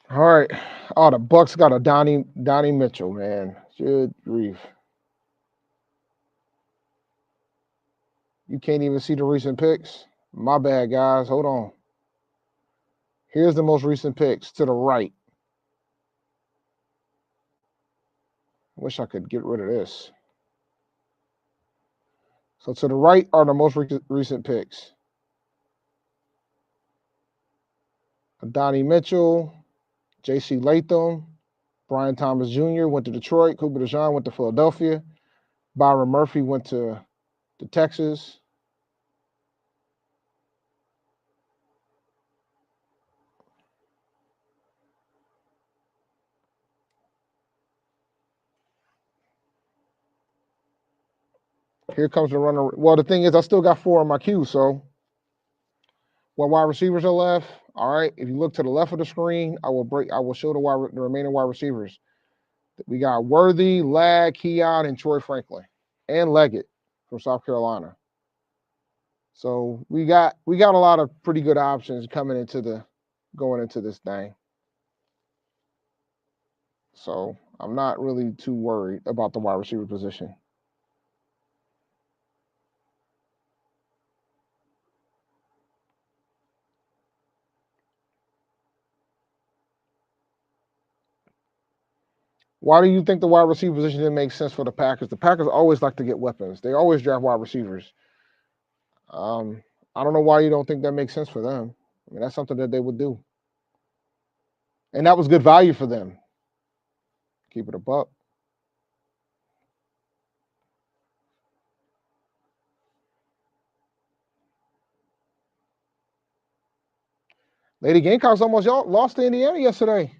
All right. Oh, the Bucks got a Donnie Mitchell, man. Good grief. You can't even see the recent picks. My bad, guys. Hold on. Here's the most recent picks to the right. I wish I could get rid of this. So to the right are the most recent picks. Donnie Mitchell, J.C. Latham, Brian Thomas Jr. went to Detroit. Cooper DeJean went to Philadelphia. Byron Murphy went to Texas. Here comes the runner. Well, the thing is, I still got 4 on my queue, so what wide receivers are left? All right. If you look to the left of the screen, I will show the remaining wide receivers. We got Worthy, Lag, Keon, and Troy Franklin, and Leggett from South Carolina. So we got a lot of pretty good options going into this thing. So I'm not really too worried about the wide receiver position. Why do you think the wide receiver position didn't make sense for the Packers? The Packers always like to get weapons. They always draft wide receivers. I don't know why you don't think that makes sense for them. I mean, that's something that they would do. And that was good value for them. Keep it a buck. Lady Gamecocks almost lost to Indiana yesterday.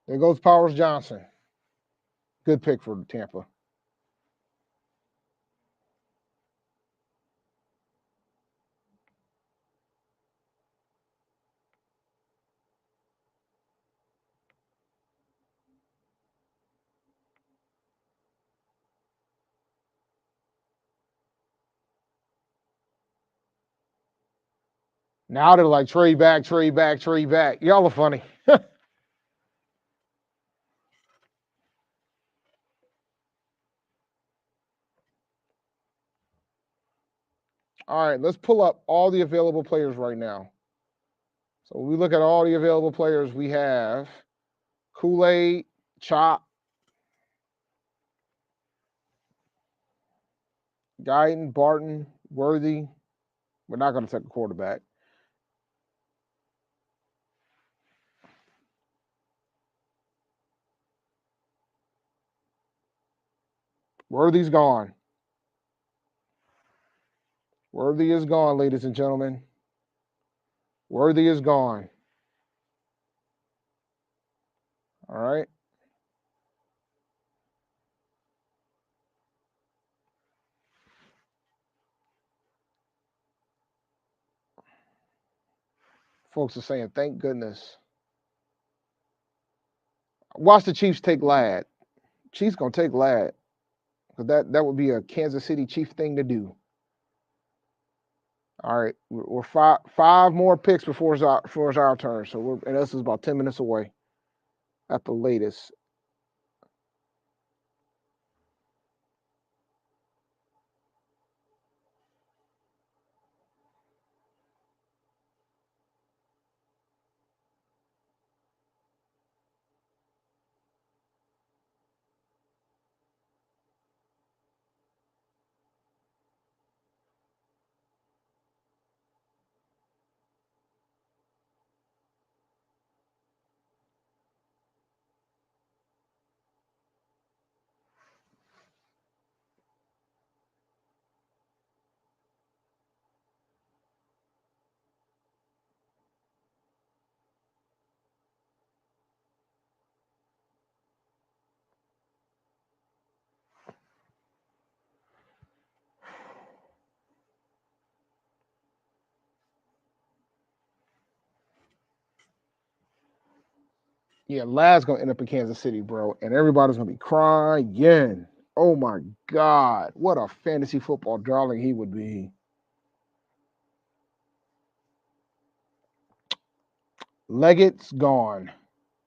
There goes Powers Johnson. Good pick for Tampa. Now they're like, trade back, trade back, trade back. Y'all are funny. All right, let's pull up all the available players right now. So when we look at all the available players, we have Kool-Aid, Chop, Guyton, Barton, Worthy. We're not going to take a quarterback. Worthy's gone. Worthy is gone, ladies and gentlemen. Worthy is gone. All right. Folks are saying, thank goodness. Watch the Chiefs take Ladd. Chiefs going to take Ladd. Because that would be a Kansas City Chief thing to do. All right. We're five more picks before it's our turn. So and this is about 10 minutes away at the latest. Yeah, Ladd's going to end up in Kansas City, bro. And everybody's going to be crying. Oh, my God. What a fantasy football darling he would be. Leggett's gone.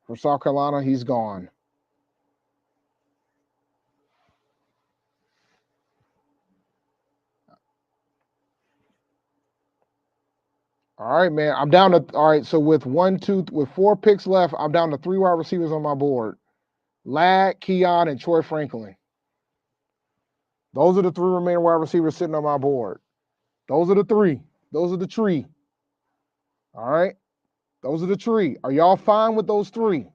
From South Carolina, he's gone. All right, man. I'm down to all right. So with with 4 picks left, I'm down to 3 wide receivers on my board. Ladd, Keon, and Troy Franklin. Those are the 3 remaining wide receivers sitting on my board. Those are the 3. Those are the tree. All right. Those are the tree. Are y'all fine with those 3?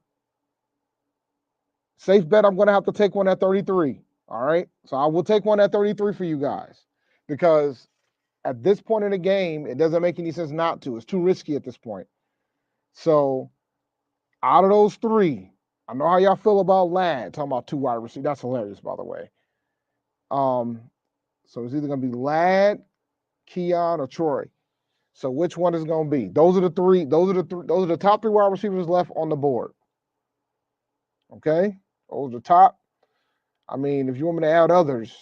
Safe bet I'm going to have to take one at 33. All right. So I will take one at 33 for you guys because at this point in the game, it doesn't make any sense not to. It's too risky at this point. So out of those 3, I know how y'all feel about Ladd, talking about 2 wide receivers. That's hilarious, by the way. So it's either going to be Ladd, Keon, or Troy. So which one is it going to be? Those are the 3. Those are the top 3 wide receivers left on the board. Okay, those are the top. I mean, if you want me to add others,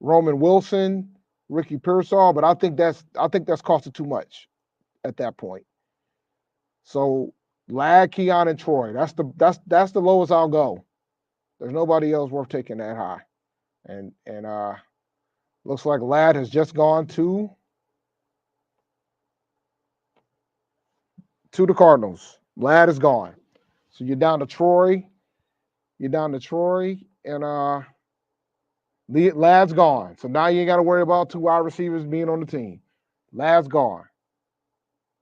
Roman Wilson, Ricky Pearsall, but I think that's costing too much at that point. So Ladd, Keon, and Troy. That's the lowest I'll go. There's nobody else worth taking that high. And looks like Ladd has just gone to the Cardinals. Ladd is gone. So you're down to Troy. And Ladd's gone. So now you ain't got to worry about 2 wide receivers being on the team. Ladd's gone.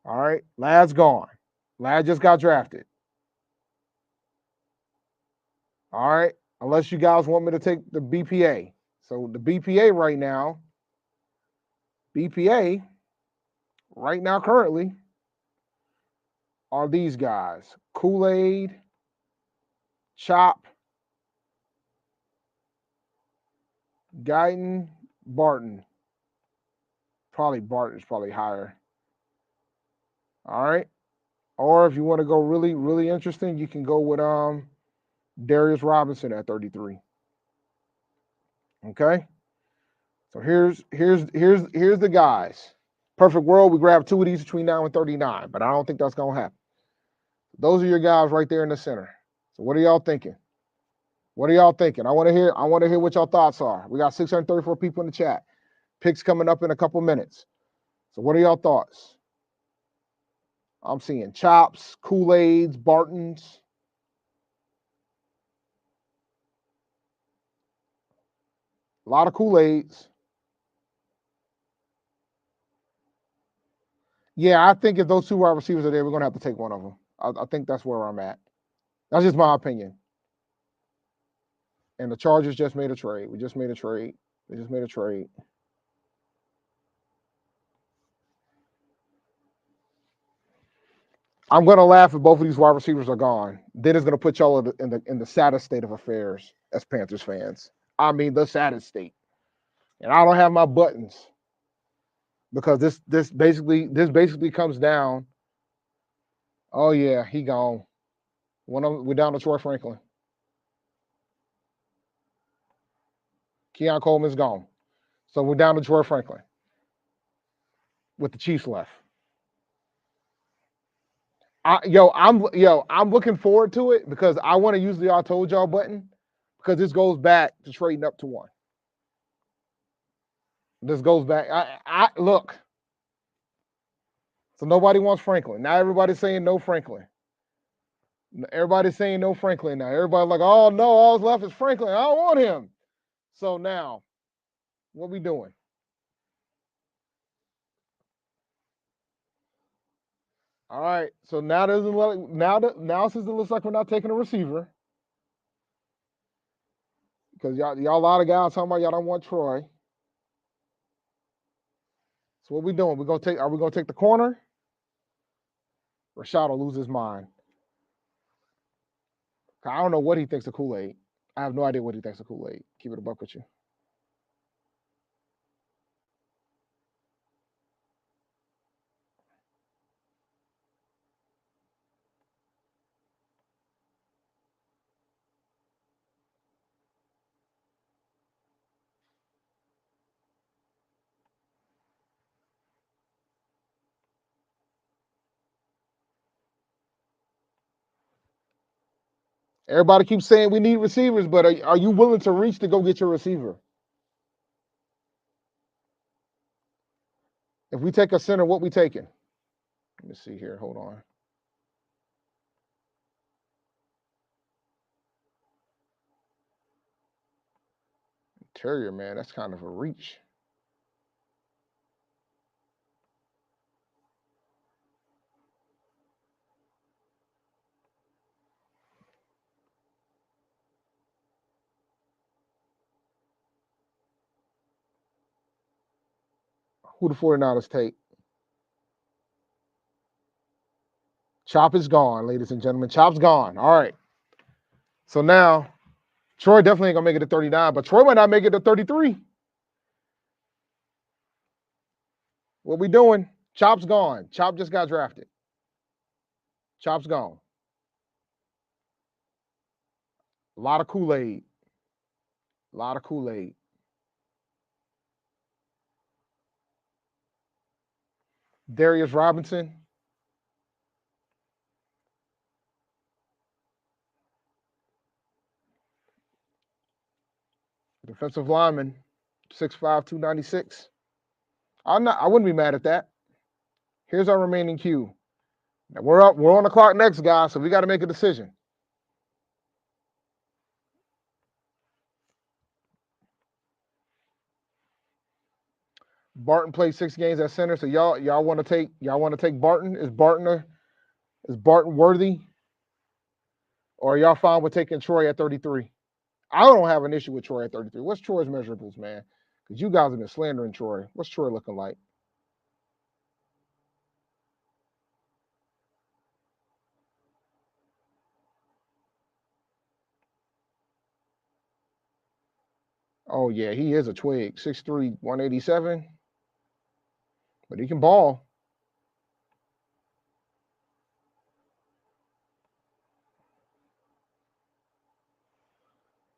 All right, Ladd's gone. Ladd just got drafted. All right, unless you guys want me to take the BPA. So the BPA right now currently are these guys: Kool-Aid, Chop, Guyton, Barton. Probably Barton's probably higher. All right. Or if you want to go really, really interesting, you can go with Darius Robinson at 33. Okay. So here's the guys. Perfect world, we grab 2 of these between now and 39, but I don't think that's gonna happen. Those are your guys right there in the center. So what are y'all thinking? What are y'all thinking? I want to hear what y'all thoughts are. We got 634 people in the chat. Picks coming up in a couple minutes. So what are y'all thoughts? I'm seeing Chops, Kool-Aids, Bartons. A lot of Kool-Aids. Yeah, I think if those 2 wide receivers are there, we're going to have to take one of them. I think that's where I'm at. That's just my opinion. And the Chargers just made a trade. We just made a trade. I'm gonna laugh if both of these wide receivers are gone. Then it's gonna put y'all in the saddest state of affairs as Panthers fans. I mean, the saddest state. And I don't have my buttons because this basically comes down. Oh yeah, he gone. We're down to Troy Franklin. Keon Coleman's gone. So we're down to Troy Franklin with the Chiefs left. I'm looking forward to it because I want to use the I told y'all button because this goes back to trading up to one. This goes back. I look. So nobody wants Franklin. Now everybody's saying no Franklin. Everybody's saying no Franklin now. Everybody's like, oh no, all that's left is Franklin. I don't want him. So now, what we doing? All right. So now since it looks like we're not taking a receiver, because y'all a lot of guys talking about y'all don't want Troy. So what we doing? Are we gonna take the corner? Rashad will lose his mind. I don't know what he thinks of Kool-Aid. I have no idea what he thinks of Kool-Aid. Keep it a buck with you. Everybody keeps saying we need receivers, but are you willing to reach to go get your receiver? If we take a center, what we taking? Let me see here. Hold on. Terrier, man, that's kind of a reach. Who the 49ers take? Chop is gone, ladies and gentlemen. Chop's gone. All right. So now, Troy definitely ain't going to make it to 39, but Troy might not make it to 33. What we doing? Chop's gone. Chop just got drafted. Chop's gone. A lot of Kool-Aid. A lot of Kool-Aid. Darius Robinson. Defensive lineman, 6'5", 296. I wouldn't be mad at that. Here's our remaining queue. Now we're on the clock next, guys, so we got to make a decision. Barton played 6 games at center, so y'all want to take Barton? Is Barton worthy? Or are y'all fine with taking Troy at 33? I don't have an issue with Troy at 33. What's Troy's measurables, man? Because you guys have been slandering Troy. What's Troy looking like? Oh, yeah, he is a twig. 6'3", 187. But he can ball.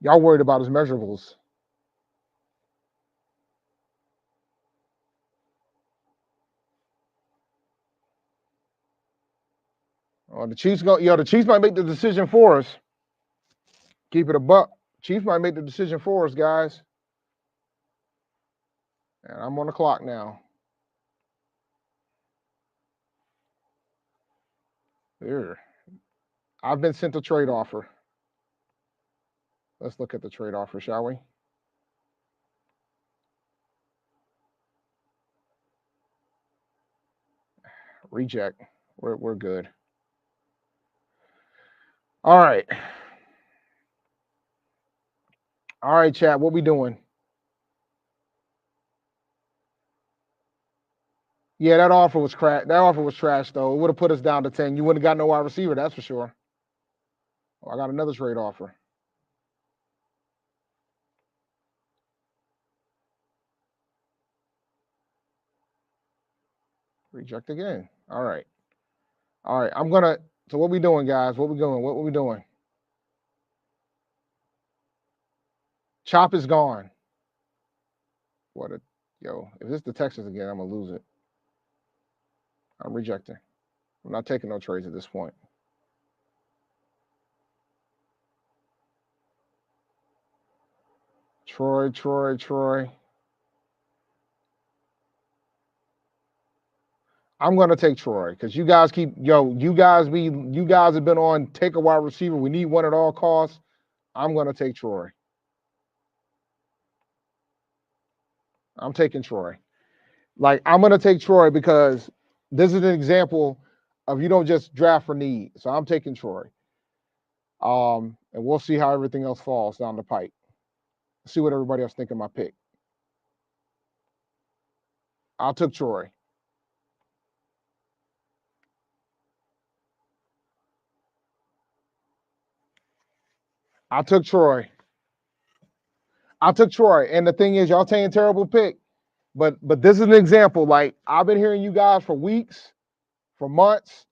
Y'all worried about his measurables. Oh, the Chiefs might make the decision for us. Keep it a buck. Chiefs might make the decision for us, guys. And I'm on the clock now. Here. I've been sent a trade offer. Let's look at the trade offer, shall we? Reject. We're good. All right. All right, chat. What we doing? Yeah, that offer was trash. That offer was trash, though. It would have put us down to 10. You wouldn't have got no wide receiver, that's for sure. Oh, I got another trade offer. Reject again. All right. All right. I'm gonna. So what we doing, guys? What we doing? What we doing? Chop is gone. What a yo. If this is the Texans again, I'm gonna lose it. I'm rejecting. I'm not taking no trades at this point. Troy. I'm gonna take Troy because you guys keep you guys have been on take a wide receiver. We need one at all costs. I'm gonna take Troy. I'm taking Troy. Like I'm gonna take Troy because this is an example of you don't just draft for need. So I'm taking Troy. And we'll see how everything else falls down the pipe. See what everybody else think of my pick. I took Troy. I took Troy. And the thing is, y'all taking terrible pick. But this is an example. Like I've been hearing you guys for weeks, for months,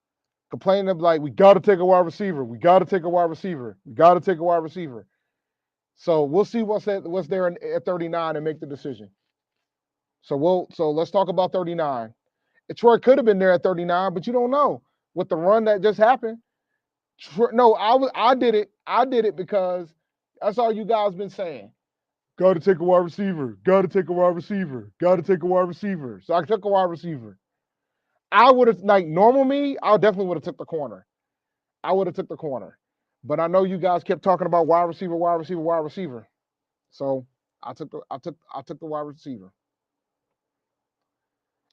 complaining of like we got to take a wide receiver. We got to take a wide receiver. We got to take a wide receiver. So we'll see what's there at 39 and make the decision. So let's talk about 39. Troy could have been there at 39, but you don't know with the run that just happened. No, I did it. I did it because that's all you guys been saying. Got to take a wide receiver. Got to take a wide receiver. Got to take a wide receiver. So I took a wide receiver. I would have like normal me. I definitely would have took the corner. But I know you guys kept talking about wide receiver. So I took the wide receiver.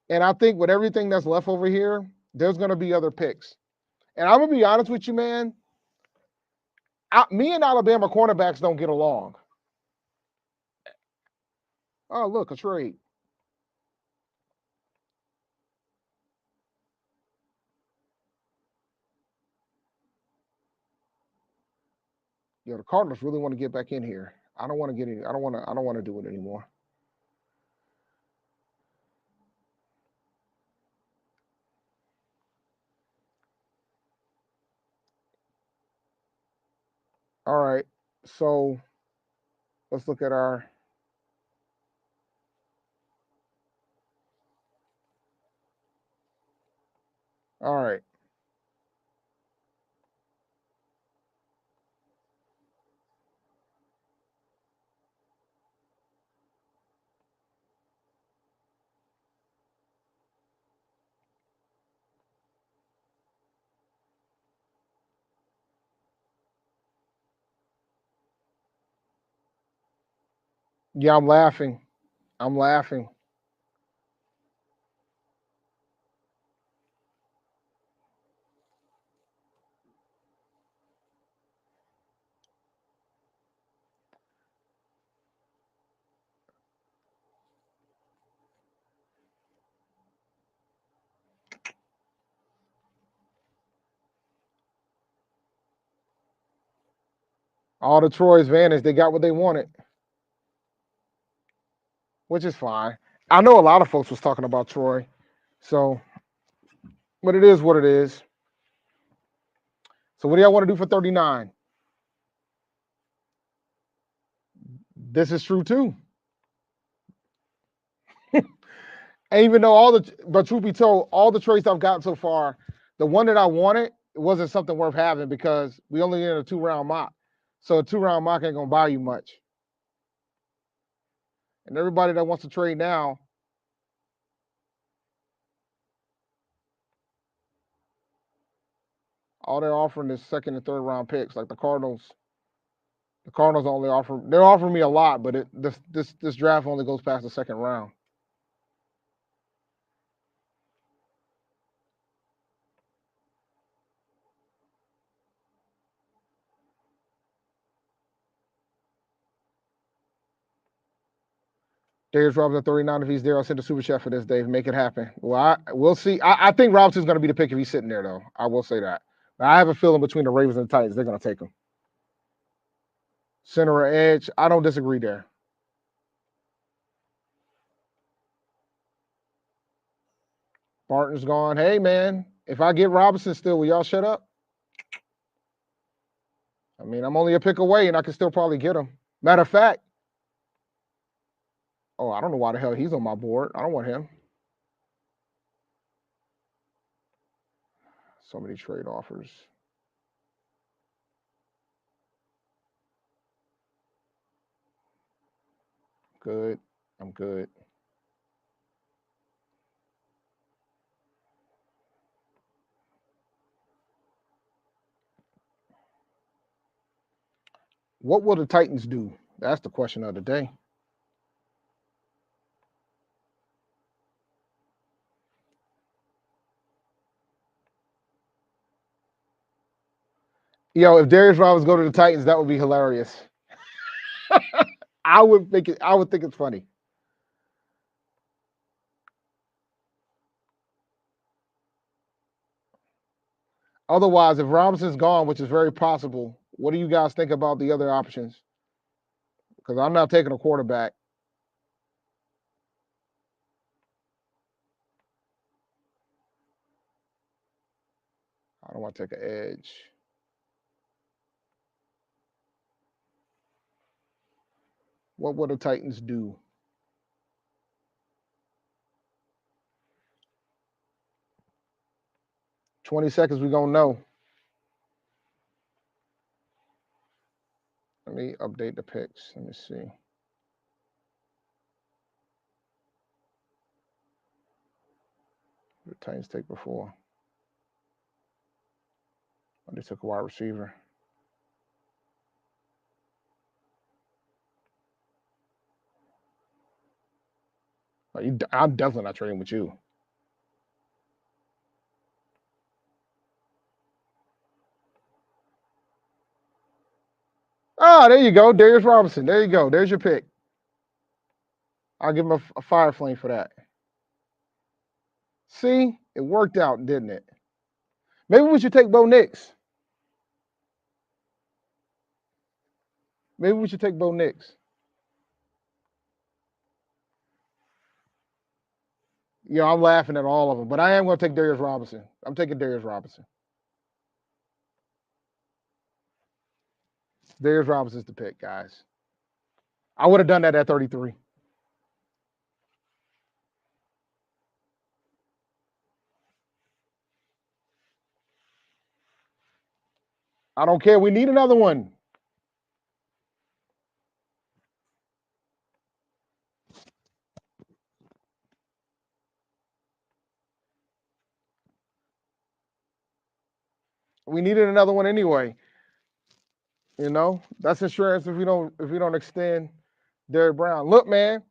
And I think with everything that's left over here, there's going to be other picks. And I'm going to be honest with you, man. Me and Alabama cornerbacks don't get along. Oh, look, a trade. The Cardinals really want to get back in here. I don't want to get in. I don't want to do it anymore. All right. So let's look at our. All right. Yeah, I'm laughing. All the Troy's vanished. They got what they wanted, which is fine. I know a lot of folks was talking about Troy. So, but it is what it is. So what do y'all want to do for 39? This is true too. And even though but truth be told, all the trades I've gotten so far, the one that I wanted, it wasn't something worth having because we only did a 2-round mock. So a 2-round mock ain't gonna buy you much. And everybody that wants to trade now, all they're offering is second and third round picks. Like the Cardinals only they're offering me a lot, but this draft only goes past the second round. Darius Robinson 39. If he's there, I'll send a super chat for this, Dave. Make it happen. Well, we'll see. I think Robinson's going to be the pick if he's sitting there, though. I will say that. But I have a feeling between the Ravens and the Titans, they're going to take him. Center or edge, I don't disagree there. Barton's gone. Hey, man, if I get Robinson still, will y'all shut up? I mean, I'm only a pick away, and I can still probably get him. Matter of fact, oh, I don't know why the hell he's on my board. I don't want him. So many trade offers. Good. I'm good. What will the Titans do? That's the question of the day. Yo, if Darius Robinson go to the Titans, that would be hilarious. I would think it's funny. Otherwise, if Robinson's gone, which is very possible, what do you guys think about the other options? Because I'm not taking a quarterback. I don't want to take an edge. What will the Titans do? $20 seconds, we're going to know. Let me update the picks. Let me see. What did the Titans take before? Oh, they took a wide receiver. Oh, I'm definitely not trading with you. Oh, there you go. Darius Robinson. There you go. There's your pick. I'll give him a fire flame for that. See? It worked out, didn't it? Maybe we should take Bo Nix. Maybe we should take Bo Nix. You know, I'm laughing at all of them, but I am going to take Darius Robinson. I'm taking Darius Robinson. Darius Robinson's the pick, guys. I would have done that at 33. I don't care. We need another one. We needed another one anyway. You know, that's insurance if we don't extend Derrick Brown. Look, man.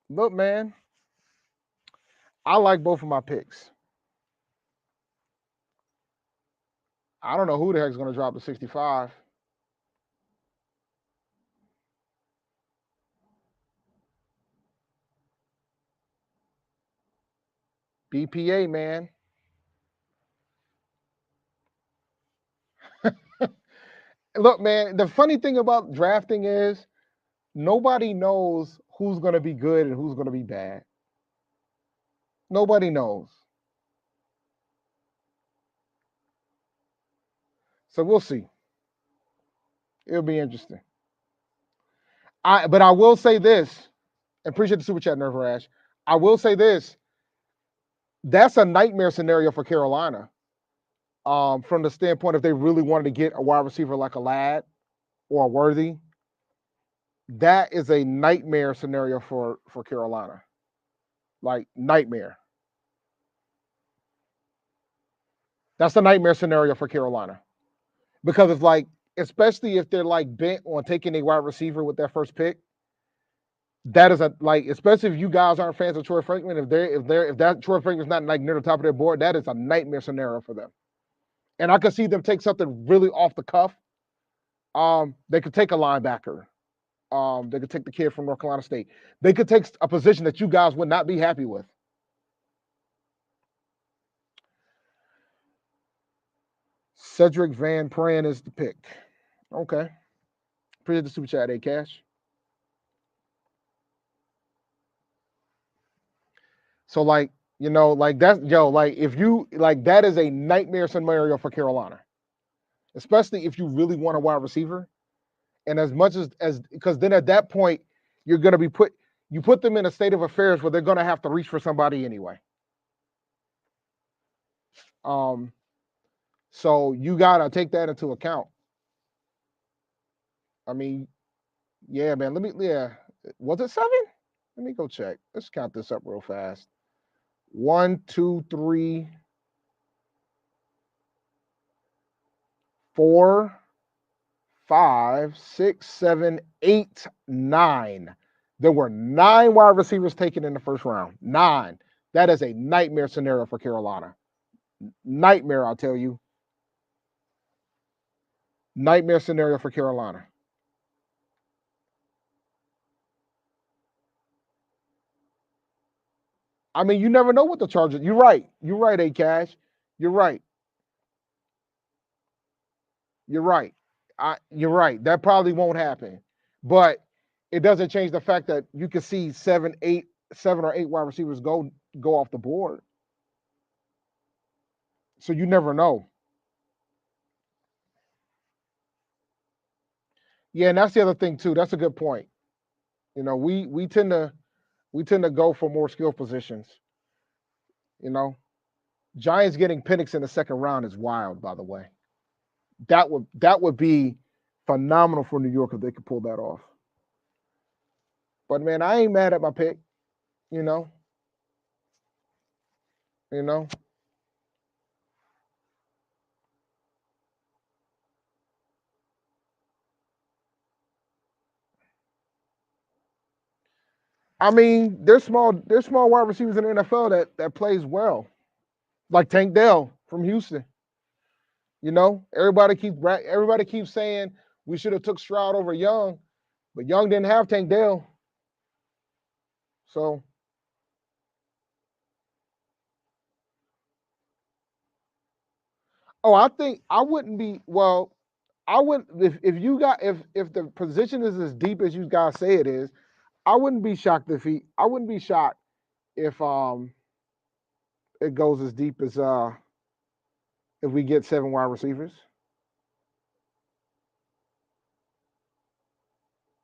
Look, man. I like both of my picks. I don't know who the heck's going to drop to 65. BPA, man. Look, man, the funny thing about drafting is nobody knows who's going to be good and who's going to be bad. Nobody knows. So we'll see. It'll be interesting. But I will say this. Appreciate the super chat, Nerve Rash. I will say this. That's a nightmare scenario for Carolina. From the standpoint if they really wanted to get a wide receiver like a Ladd or a Worthy, that is a nightmare scenario for Carolina. Like, nightmare. That's a nightmare scenario for Carolina. Because it's like, especially if they're like bent on taking a wide receiver with their first pick, that is especially if you guys aren't fans of Troy Franklin, if that Troy Franklin's not like near the top of their board, that is a nightmare scenario for them. And I could see them take something really off the cuff They could take a linebacker. They could take the kid from North Carolina State. They could take a position that you guys would not be happy with. Cedric Van Pran is the pick. Okay. Appreciate the super chat, A-Cash. So, like, like that's, like if you, like that is a nightmare scenario for Carolina, especially if you really want a wide receiver. And as much as because then at that point, you're going to be you put them in a state of affairs where they're going to have to reach for somebody anyway. So you got to take that into account. I mean, yeah, man, was it 7? Let me go check. Let's count this up real fast. 1, 2, 3, 4, 5, 6, 7, 8, 9. There were 9 wide receivers taken in the first round. 9. That is a nightmare scenario for Carolina. Nightmare, I'll tell you. Nightmare scenario for Carolina. I mean, you never know what the Chargers. You're right. You're right, A-Cash. You're right. You're right. You're right. That probably won't happen. But it doesn't change the fact that you can see 7 or 8 wide receivers go off the board. So you never know. Yeah, and that's the other thing too. That's a good point. We tend to go for more skill positions. Giants getting Penix in the second round is wild, by the way. That would be phenomenal for New York if they could pull that off. But man, I ain't mad at my pick. You know. I mean, there's small wide receivers in the NFL that plays well, like Tank Dell from Houston. Everybody keeps saying we should have took Stroud over Young, but Young didn't have Tank Dell. So, I think I wouldn't be well. I wouldn't if the position is as deep as you guys say it is. I wouldn't be shocked if it goes as deep as if we get 7 wide receivers.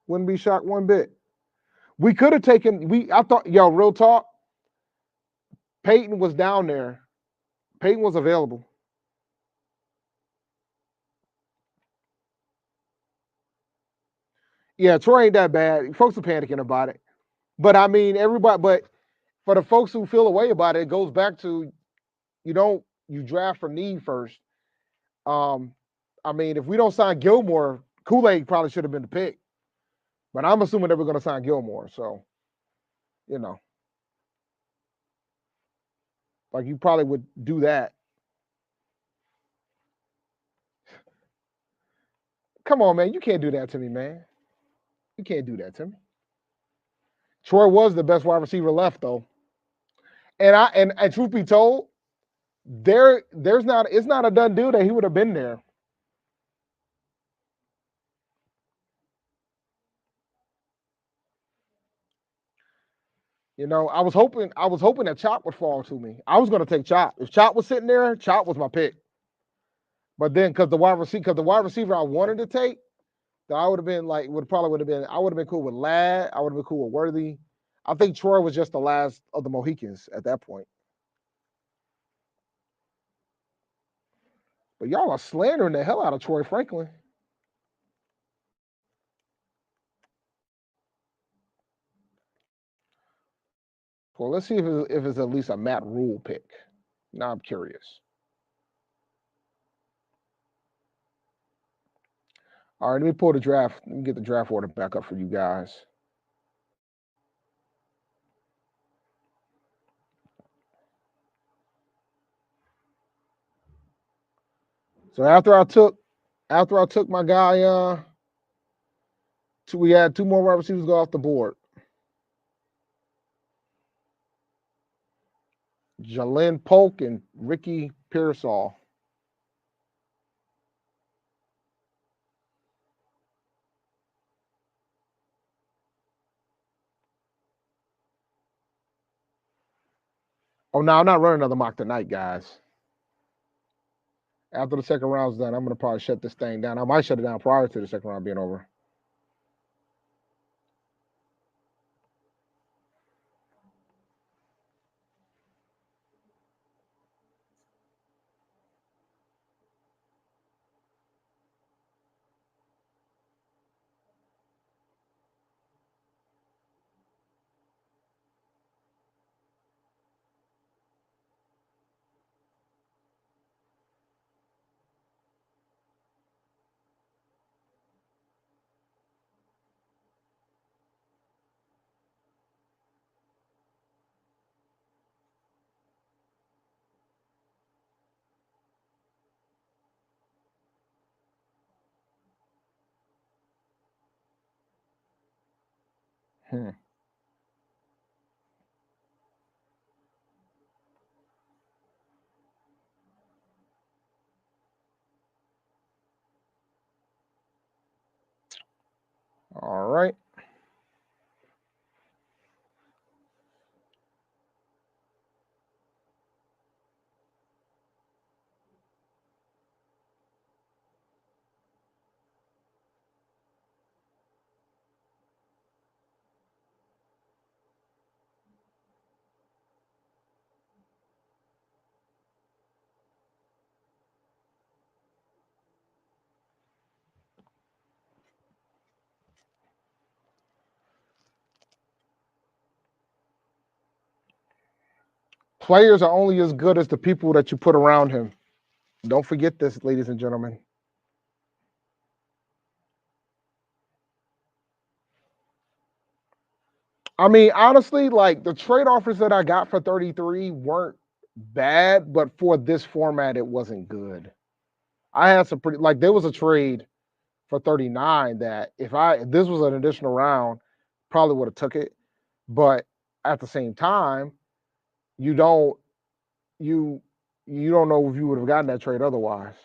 Wouldn't be shocked one bit. We could have taken I thought, real talk, Peyton was down there. Peyton was available. Yeah, Troy ain't that bad. Folks are panicking about it. But I mean, but for the folks who feel away about it, it goes back to you draft for need first. I mean, if we don't sign Gilmore, Kool-Aid probably should have been the pick. But I'm assuming they were going to sign Gilmore. So, like you probably would do that. Come on, man. You can't do that to me, man. You can't do that to me. Troy was the best wide receiver left, though. And truth be told, it's not a done deal that he would have been there. I was hoping that Chop would fall to me. I was going to take Chop. If Chop was sitting there, Chop was my pick. But then because the wide receiver I wanted to take, that I would have been like I would have been cool with Ladd. I would have been cool with Worthy. I think Troy was just the last of the Mohicans at that point. But y'all are slandering the hell out of Troy Franklin. Well, let's see if it's at least a Matt Rule pick. Now I'm curious. All right, let me pull the draft. Let me get the draft order back up for you guys. So after I took After I took my guy, we had 2 more wide receivers go off the board. Jalen Polk and Ricky Pearsall. Oh, no, I'm not running another mock tonight, guys. After the second round's done, I'm going to probably shut this thing down. I might shut it down prior to the second round being over. Hmm. All right. Players are only as good as the people that you put around him. Don't forget this, ladies and gentlemen. I mean, honestly, like the trade offers that I got for 33 weren't bad, but for this format, it wasn't good. I had some pretty like there was a trade for 39 that if this was an additional round, probably would have took it. But at the same time, you don't you you don't know if you would have gotten that trade otherwise.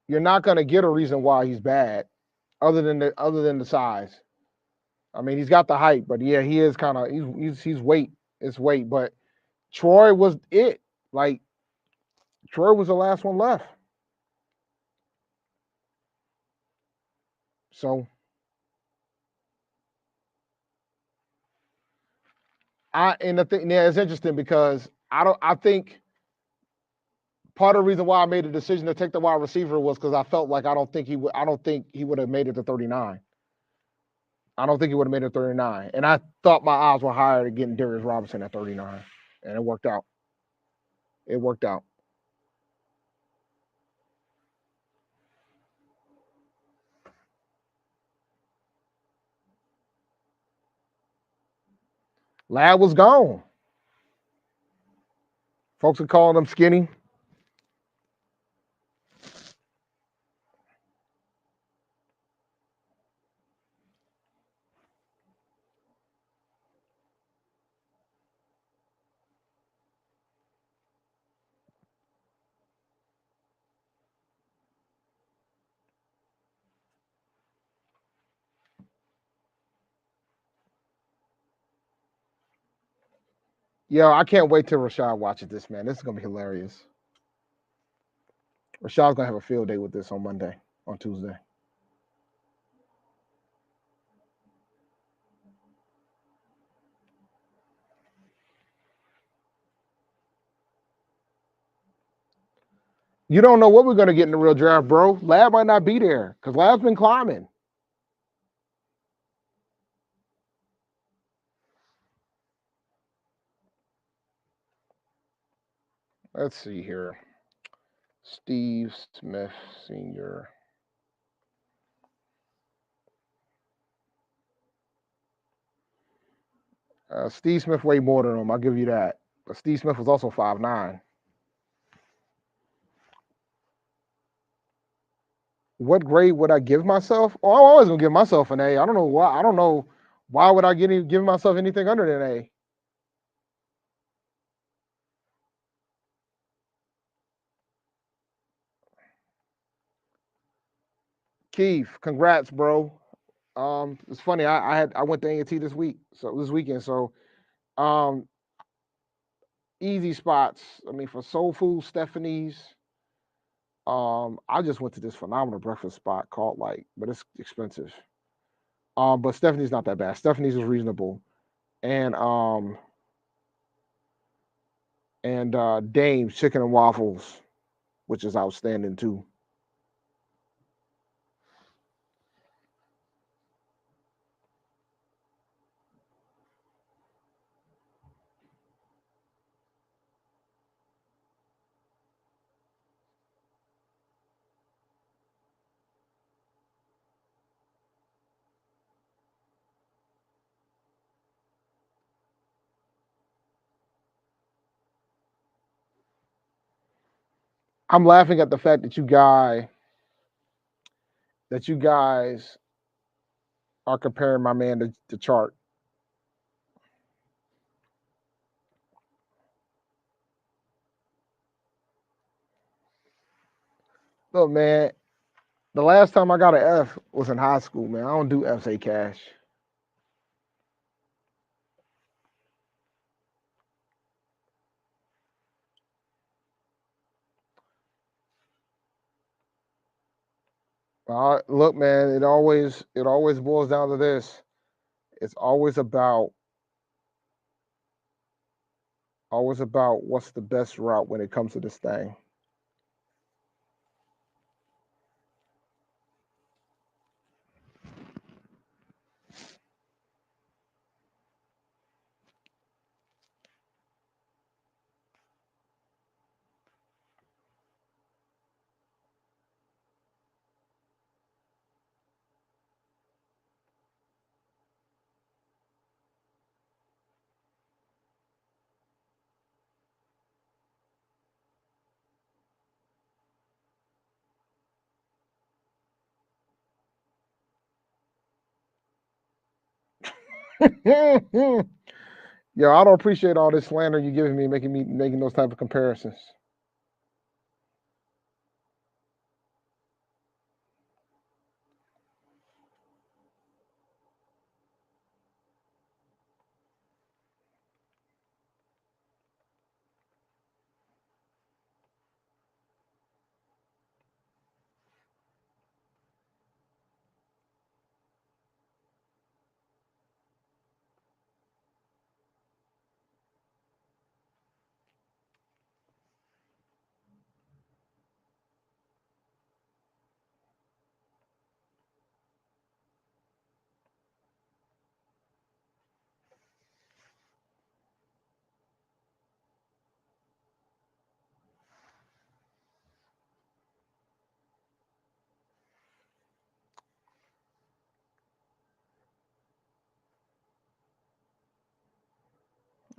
You're not gonna get a reason why he's bad, other than the size. I mean, he's got the height, but yeah, he is kind of he's weight. It's weight, but Troy was it. Like Troy was the last one left. So and the thing, yeah, it's interesting because I think part of the reason why I made the decision to take the wide receiver was because I felt like I don't think he would have made it to 39. I don't think he would have made it to 39. And I thought my odds were higher to getting Darius Robinson at 39. And it worked out. It worked out. Lad was gone. Folks are calling him skinny. Yo, I can't wait till Rashad watches this, man. This is gonna be hilarious. Rashad's gonna have a field day with this on Tuesday. You don't know what we're gonna get in the real draft, bro. Lab might not be there because Lab's been climbing. Let's see here. Steve Smith Sr. Steve Smith weighed more than him. I'll give you that. But Steve Smith was also 5'9". What grade would I give myself? Oh, I'm always gonna give myself an A. I don't know why. I don't know why would I give myself anything under than A. Keith, congrats, bro. It's funny. I went to A&T this weekend. So um, easy spots. I mean, for Soul Food, Stephanie's. I just went to this phenomenal breakfast spot called but it's expensive. But Stephanie's not that bad. Stephanie's is reasonable, and Dame's Chicken and Waffles, which is outstanding too. I'm laughing at the fact that you guys are comparing my man to Chart. Look, man, the last time I got an F was in high school, man. I don't do F's A cash. Look, man, it always boils down to this. It's always about what's the best route when it comes to this thing. Yo, I don't appreciate all this slander you giving me, making those type of comparisons.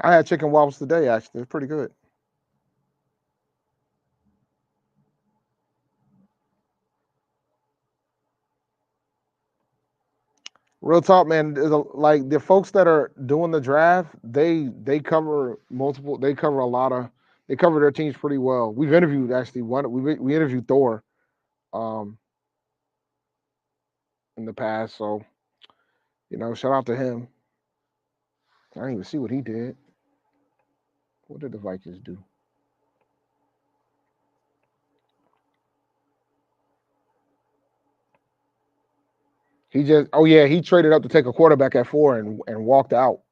I had chicken waffles today, actually. It's pretty good. Real talk, man. Like the folks that are doing the draft, they cover multiple. They cover a lot of. They cover their teams pretty well. We've interviewed actually one. We interviewed Thor, um, in the past. So shout out to him. I didn't even see what he did. What did the Vikings do? He just. Oh yeah, he traded up to take a quarterback at 4 and walked out.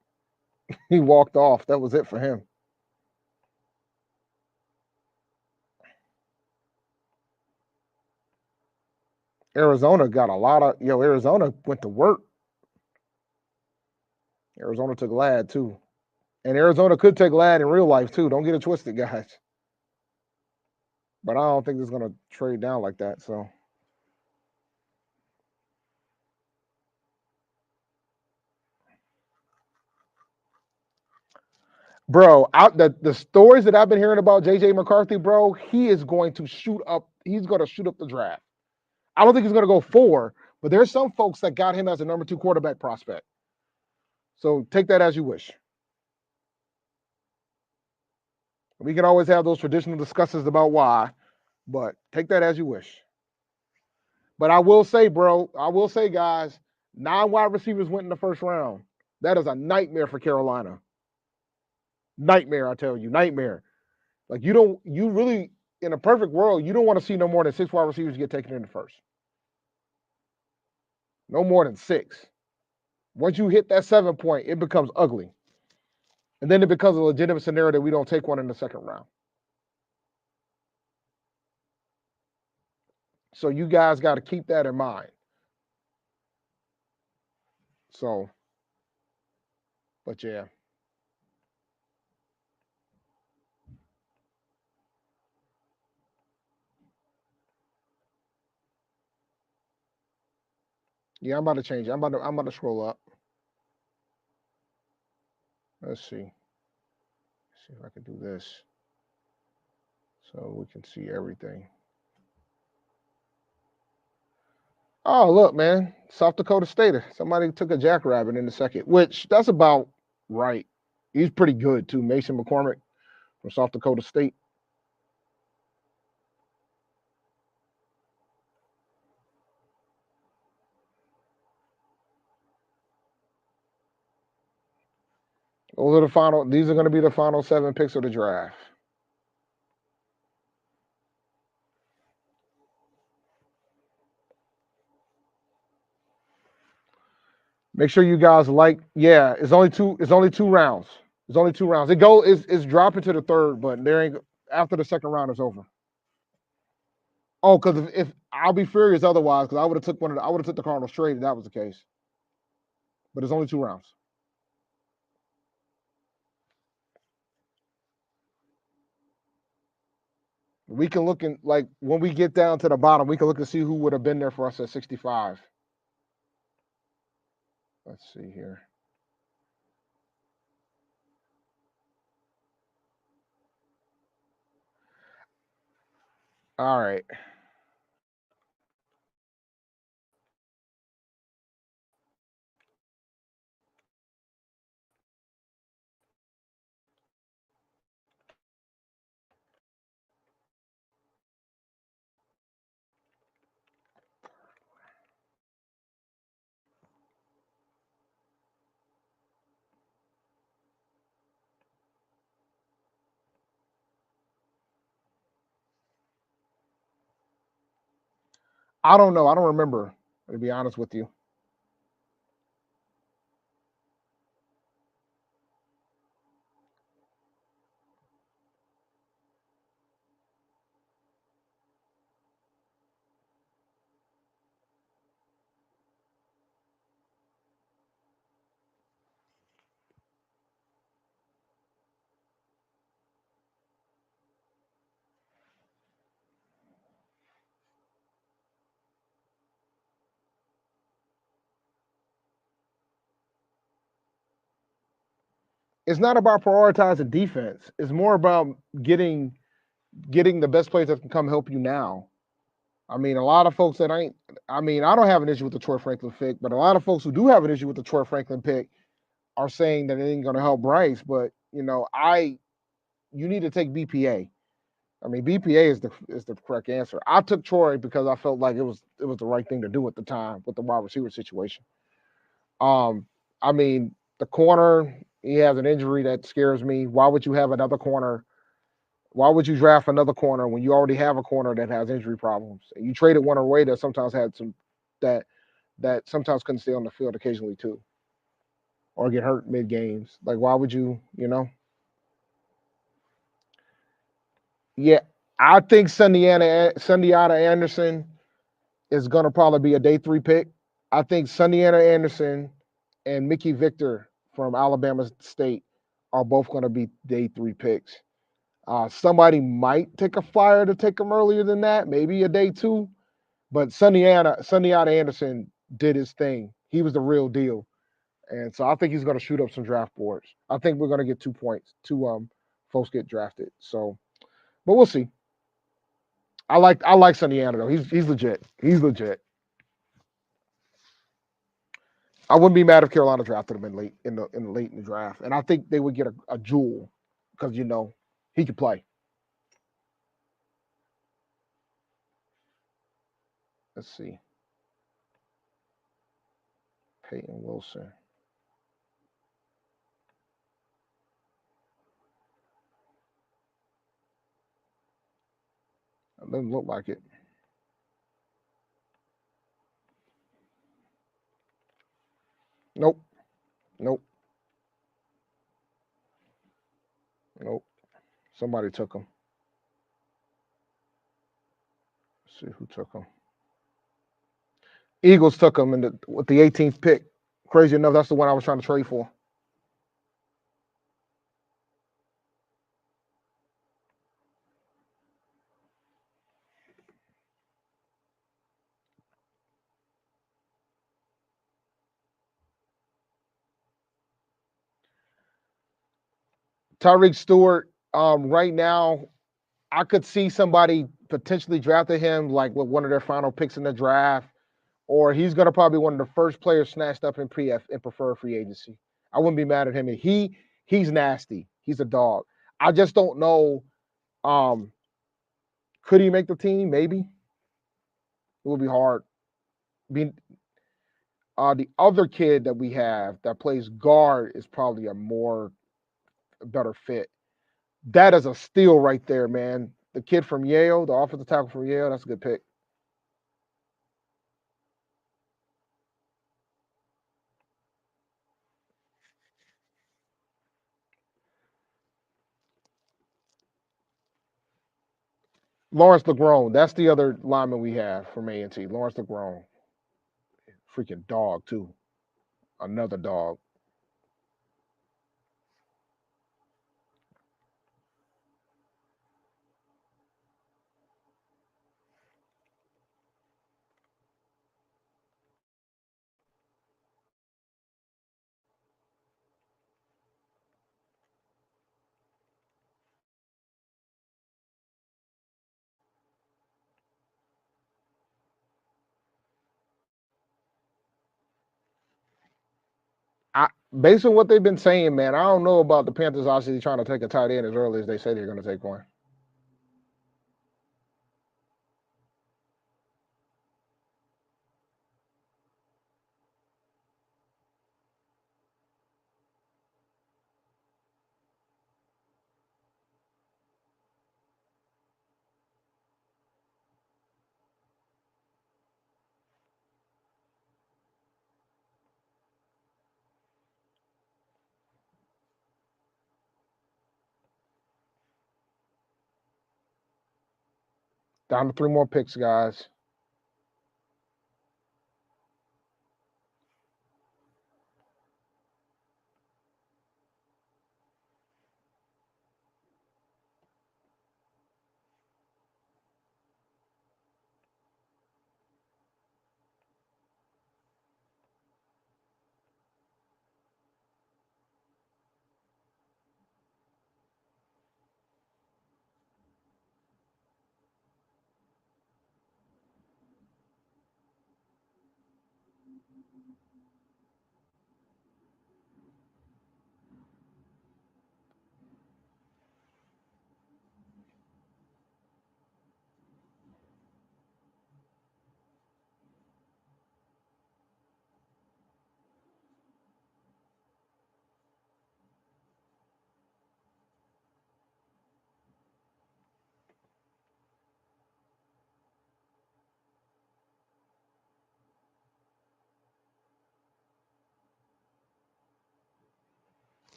He walked off. That was it for him. Arizona got a lot of. Arizona went to work. Arizona took Lad too. And Arizona could take Lad in real life too. Don't get it twisted, guys. But I don't think it's gonna trade down like that. So Bro, the stories that I've been hearing about JJ McCarthy, bro, he is going to shoot up. He's going to shoot up the draft. I don't think he's going to go 4, but there's some folks that got him as a number 2 quarterback prospect. So take that as you wish. We can always have those traditional discussions about why, but take that as you wish. But I will say, bro, guys, 9 wide receivers went in the first round. That is a nightmare for Carolina. Nightmare, I tell you, nightmare. Like you really, in a perfect world, you don't want to see no more than 6 wide receivers get taken in the first. No more than 6. Once you hit that 7 point, it becomes ugly. And then it becomes a legitimate scenario that we don't take one in the second round. So you guys got to keep that in mind. So, but yeah. Yeah, I'm about to change it. I'm about to scroll up. Let's see. See if I can do this. So we can see everything. Oh, look, man. South Dakota State. Somebody took a jackrabbit in the second, which that's about right. He's pretty good, too. Mason McCormick from South Dakota State. These are going to be the final 7 picks of the draft. Make sure you guys it's only 2 rounds. It's only 2 rounds. It's dropping to the 3rd, but there ain't after the second round is over. Oh, because if I'll be furious otherwise, because I would have took the Cardinals straight if that was the case. But it's only 2 rounds. We can look in like when we get down to the bottom, we can look and see who would have been there for us at 65. Let's see here. All right. I don't know. I don't remember, to be honest with you. It's not about prioritizing defense. It's more about getting the best players that can come help you now. I mean, a lot of folks that ain't. I mean, I don't have an issue with the Troy Franklin pick, but a lot of folks who do have an issue with the Troy Franklin pick are saying that it ain't going to help Bryce. But you need to take BPA. I mean, BPA is the correct answer. I took Troy because I felt like it was the right thing to do at the time with the wide receiver situation. I mean, the corner, he has an injury that scares me. Why would you have another corner? Why would you draft another corner when you already have a corner that has injury problems? And you traded one away that sometimes had some that sometimes couldn't stay on the field occasionally too, or get hurt mid games. Like, why would you? Yeah, I think Sundiata Anderson is going to probably be a day 3 pick. I think Sundiata Anderson and Mickey Victor from Alabama State are both going to be day 3 picks. Somebody might take a flyer to take him earlier than that, maybe a day 2. But Sundiata Anderson did his thing. He was the real deal. And so I think he's going to shoot up some draft boards. I think we're going to get 2 points. Two folks get drafted. So, but we'll see. I like Sondiana though. He's legit. He's legit. I wouldn't be mad if Carolina drafted him late in the draft, and I think they would get a jewel because he could play. Let's see, Peyton Wilson. It doesn't look like it. Nope. Nope. Nope. Somebody took him. Let's see who took him. Eagles took him with the 18th pick. Crazy enough, that's the one I was trying to trade for. Tyreek Stewart. Right now, I could see somebody potentially drafting him like with one of their final picks in the draft, or he's going to probably be one of the first players snatched up in preferred free agency. I wouldn't be mad at him. He's nasty. He's a dog. I just don't know. Could he make the team? Maybe it would be hard. Being the other kid that we have that plays guard is probably a better fit. That is a steal right there, man. The kid from Yale, the offensive tackle from Yale, that's a good pick. Lawrence LeGrone, that's the other lineman we have from A&T. Lawrence LeGrone, freaking dog too, another dog. Based on what they've been saying, man, I don't know about the Panthers obviously trying to take a tight end as early as they say they're going to take one. Down to 3 more picks, guys.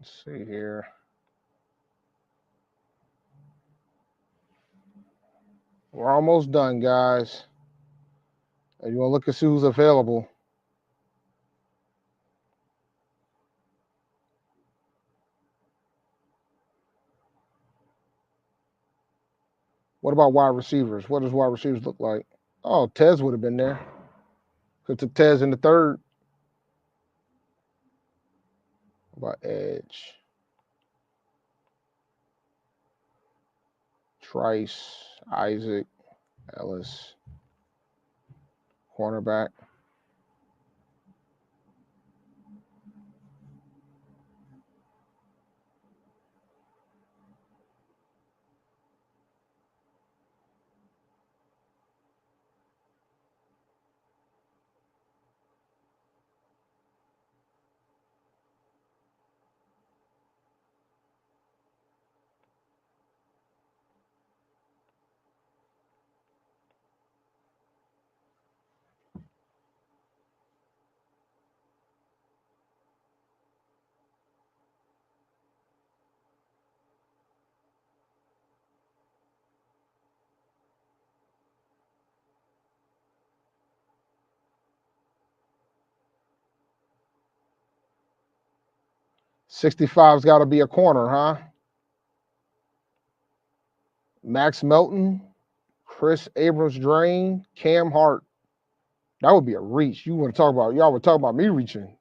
Let's see here. We're almost done, guys. You want to look and see who's available. What about wide receivers? What does wide receivers look like? Oh, Tez would have been there. Could took Tez in the third. What about edge? Trice, Isaac, Ellis, cornerback. '65's got to be a corner, huh? Max Melton, Chris Abrams Drain, Cam Hart. That would be a reach. You want to talk about, y'all were talking about me reaching.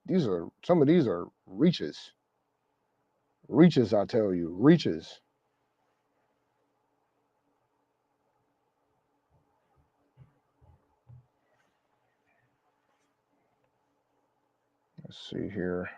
Some of these are reaches. Reaches, I tell you. Reaches. Let's see here.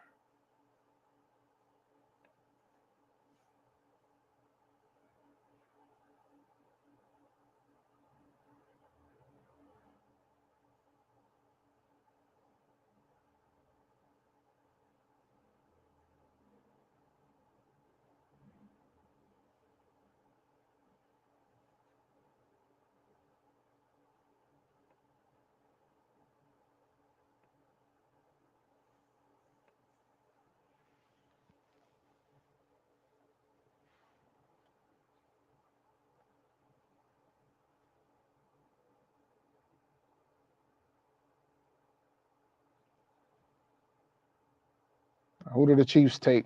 Who do the Chiefs take?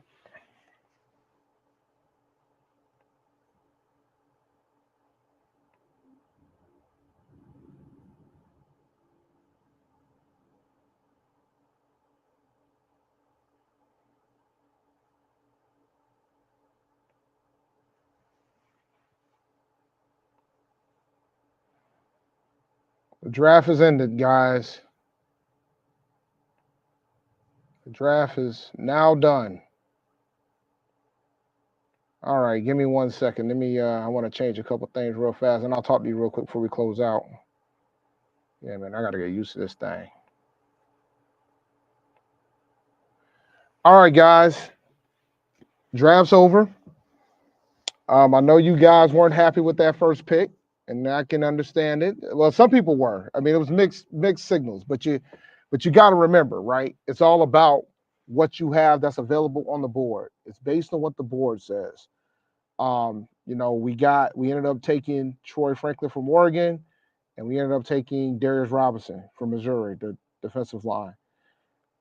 The draft is ended, guys. The draft is now done. All right, give me 1 second. Let me I want to change a couple things real fast, and I'll talk to you real quick before we close out. Yeah, man, I gotta get used to this thing. All right, guys. Draft's over. I know you guys weren't happy with that first pick, and I can understand it. Well, some people were. I mean, it was mixed signals, but you got to remember, right? It's all about what you have that's available on the board. It's based on what the board says. We ended up taking Troy Franklin from Oregon, and we ended up taking Darius Robinson from Missouri, the defensive line.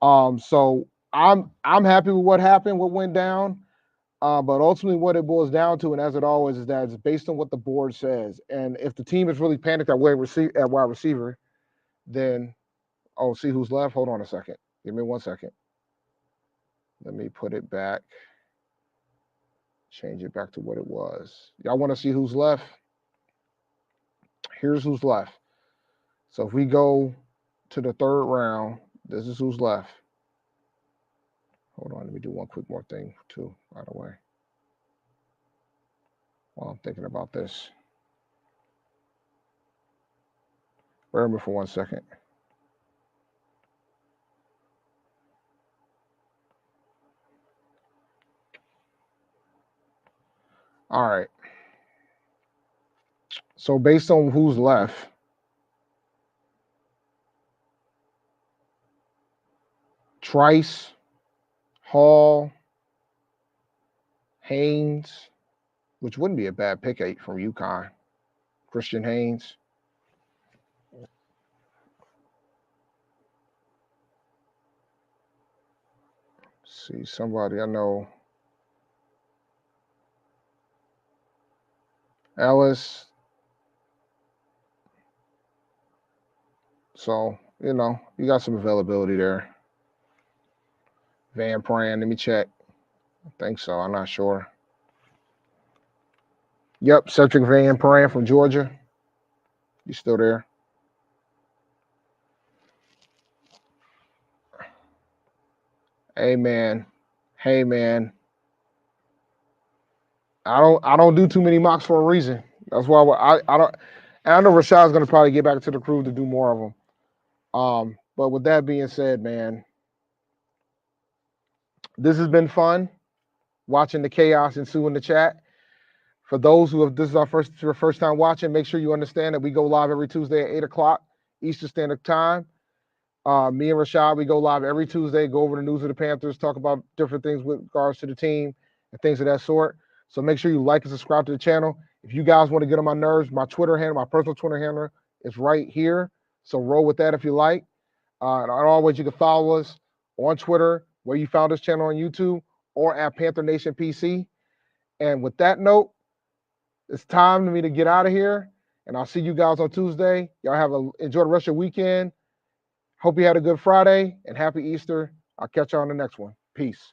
So I'm happy with what happened, what went down. But ultimately, what it boils down to, and as it always is, that it's based on what the board says. And if the team is really panicked at wide receiver, then see who's left. Hold on a second. Give me 1 second. Let me put it back. Change it back to what it was. Y'all want to see who's left? Here's who's left. So if we go to the third round, this is who's left. Hold on, let me do one quick more thing too, by the way. While I'm thinking about this. Bear with me for 1 second. All right. So based on who's left, Trice, Hall, Haynes, which wouldn't be a bad pick from UConn. Christian Haynes. Let's see, somebody I know. Ellis, So, you got some availability there. Van Pran, let me check. I think so. I'm not sure. Yep, Cedric Van Pran from Georgia. You still there? Hey man. Hey man. I don't do too many mocks for a reason. That's why I don't. And I know Rashad's gonna probably get back to the crew to do more of them. But with that being said, man, this has been fun watching the chaos ensue in the chat. For those who have this is your first time watching, make sure you understand that we go live every Tuesday at 8:00 Eastern Standard Time. Me and Rashad, we go live every Tuesday, go over the news of the Panthers, talk about different things with regards to the team and things of that sort. So make sure you like and subscribe to the channel. If you guys want to get on my nerves, my Twitter handle, my personal Twitter handle is right here. So roll with that if you like. And always you can follow us on Twitter, where you found this channel on YouTube, or at Panther Nation PC. And with that note, it's time for me to get out of here. And I'll see you guys on Tuesday. Y'all enjoy the rest of your weekend. Hope you had a good Friday and happy Easter. I'll catch you on the next one. Peace.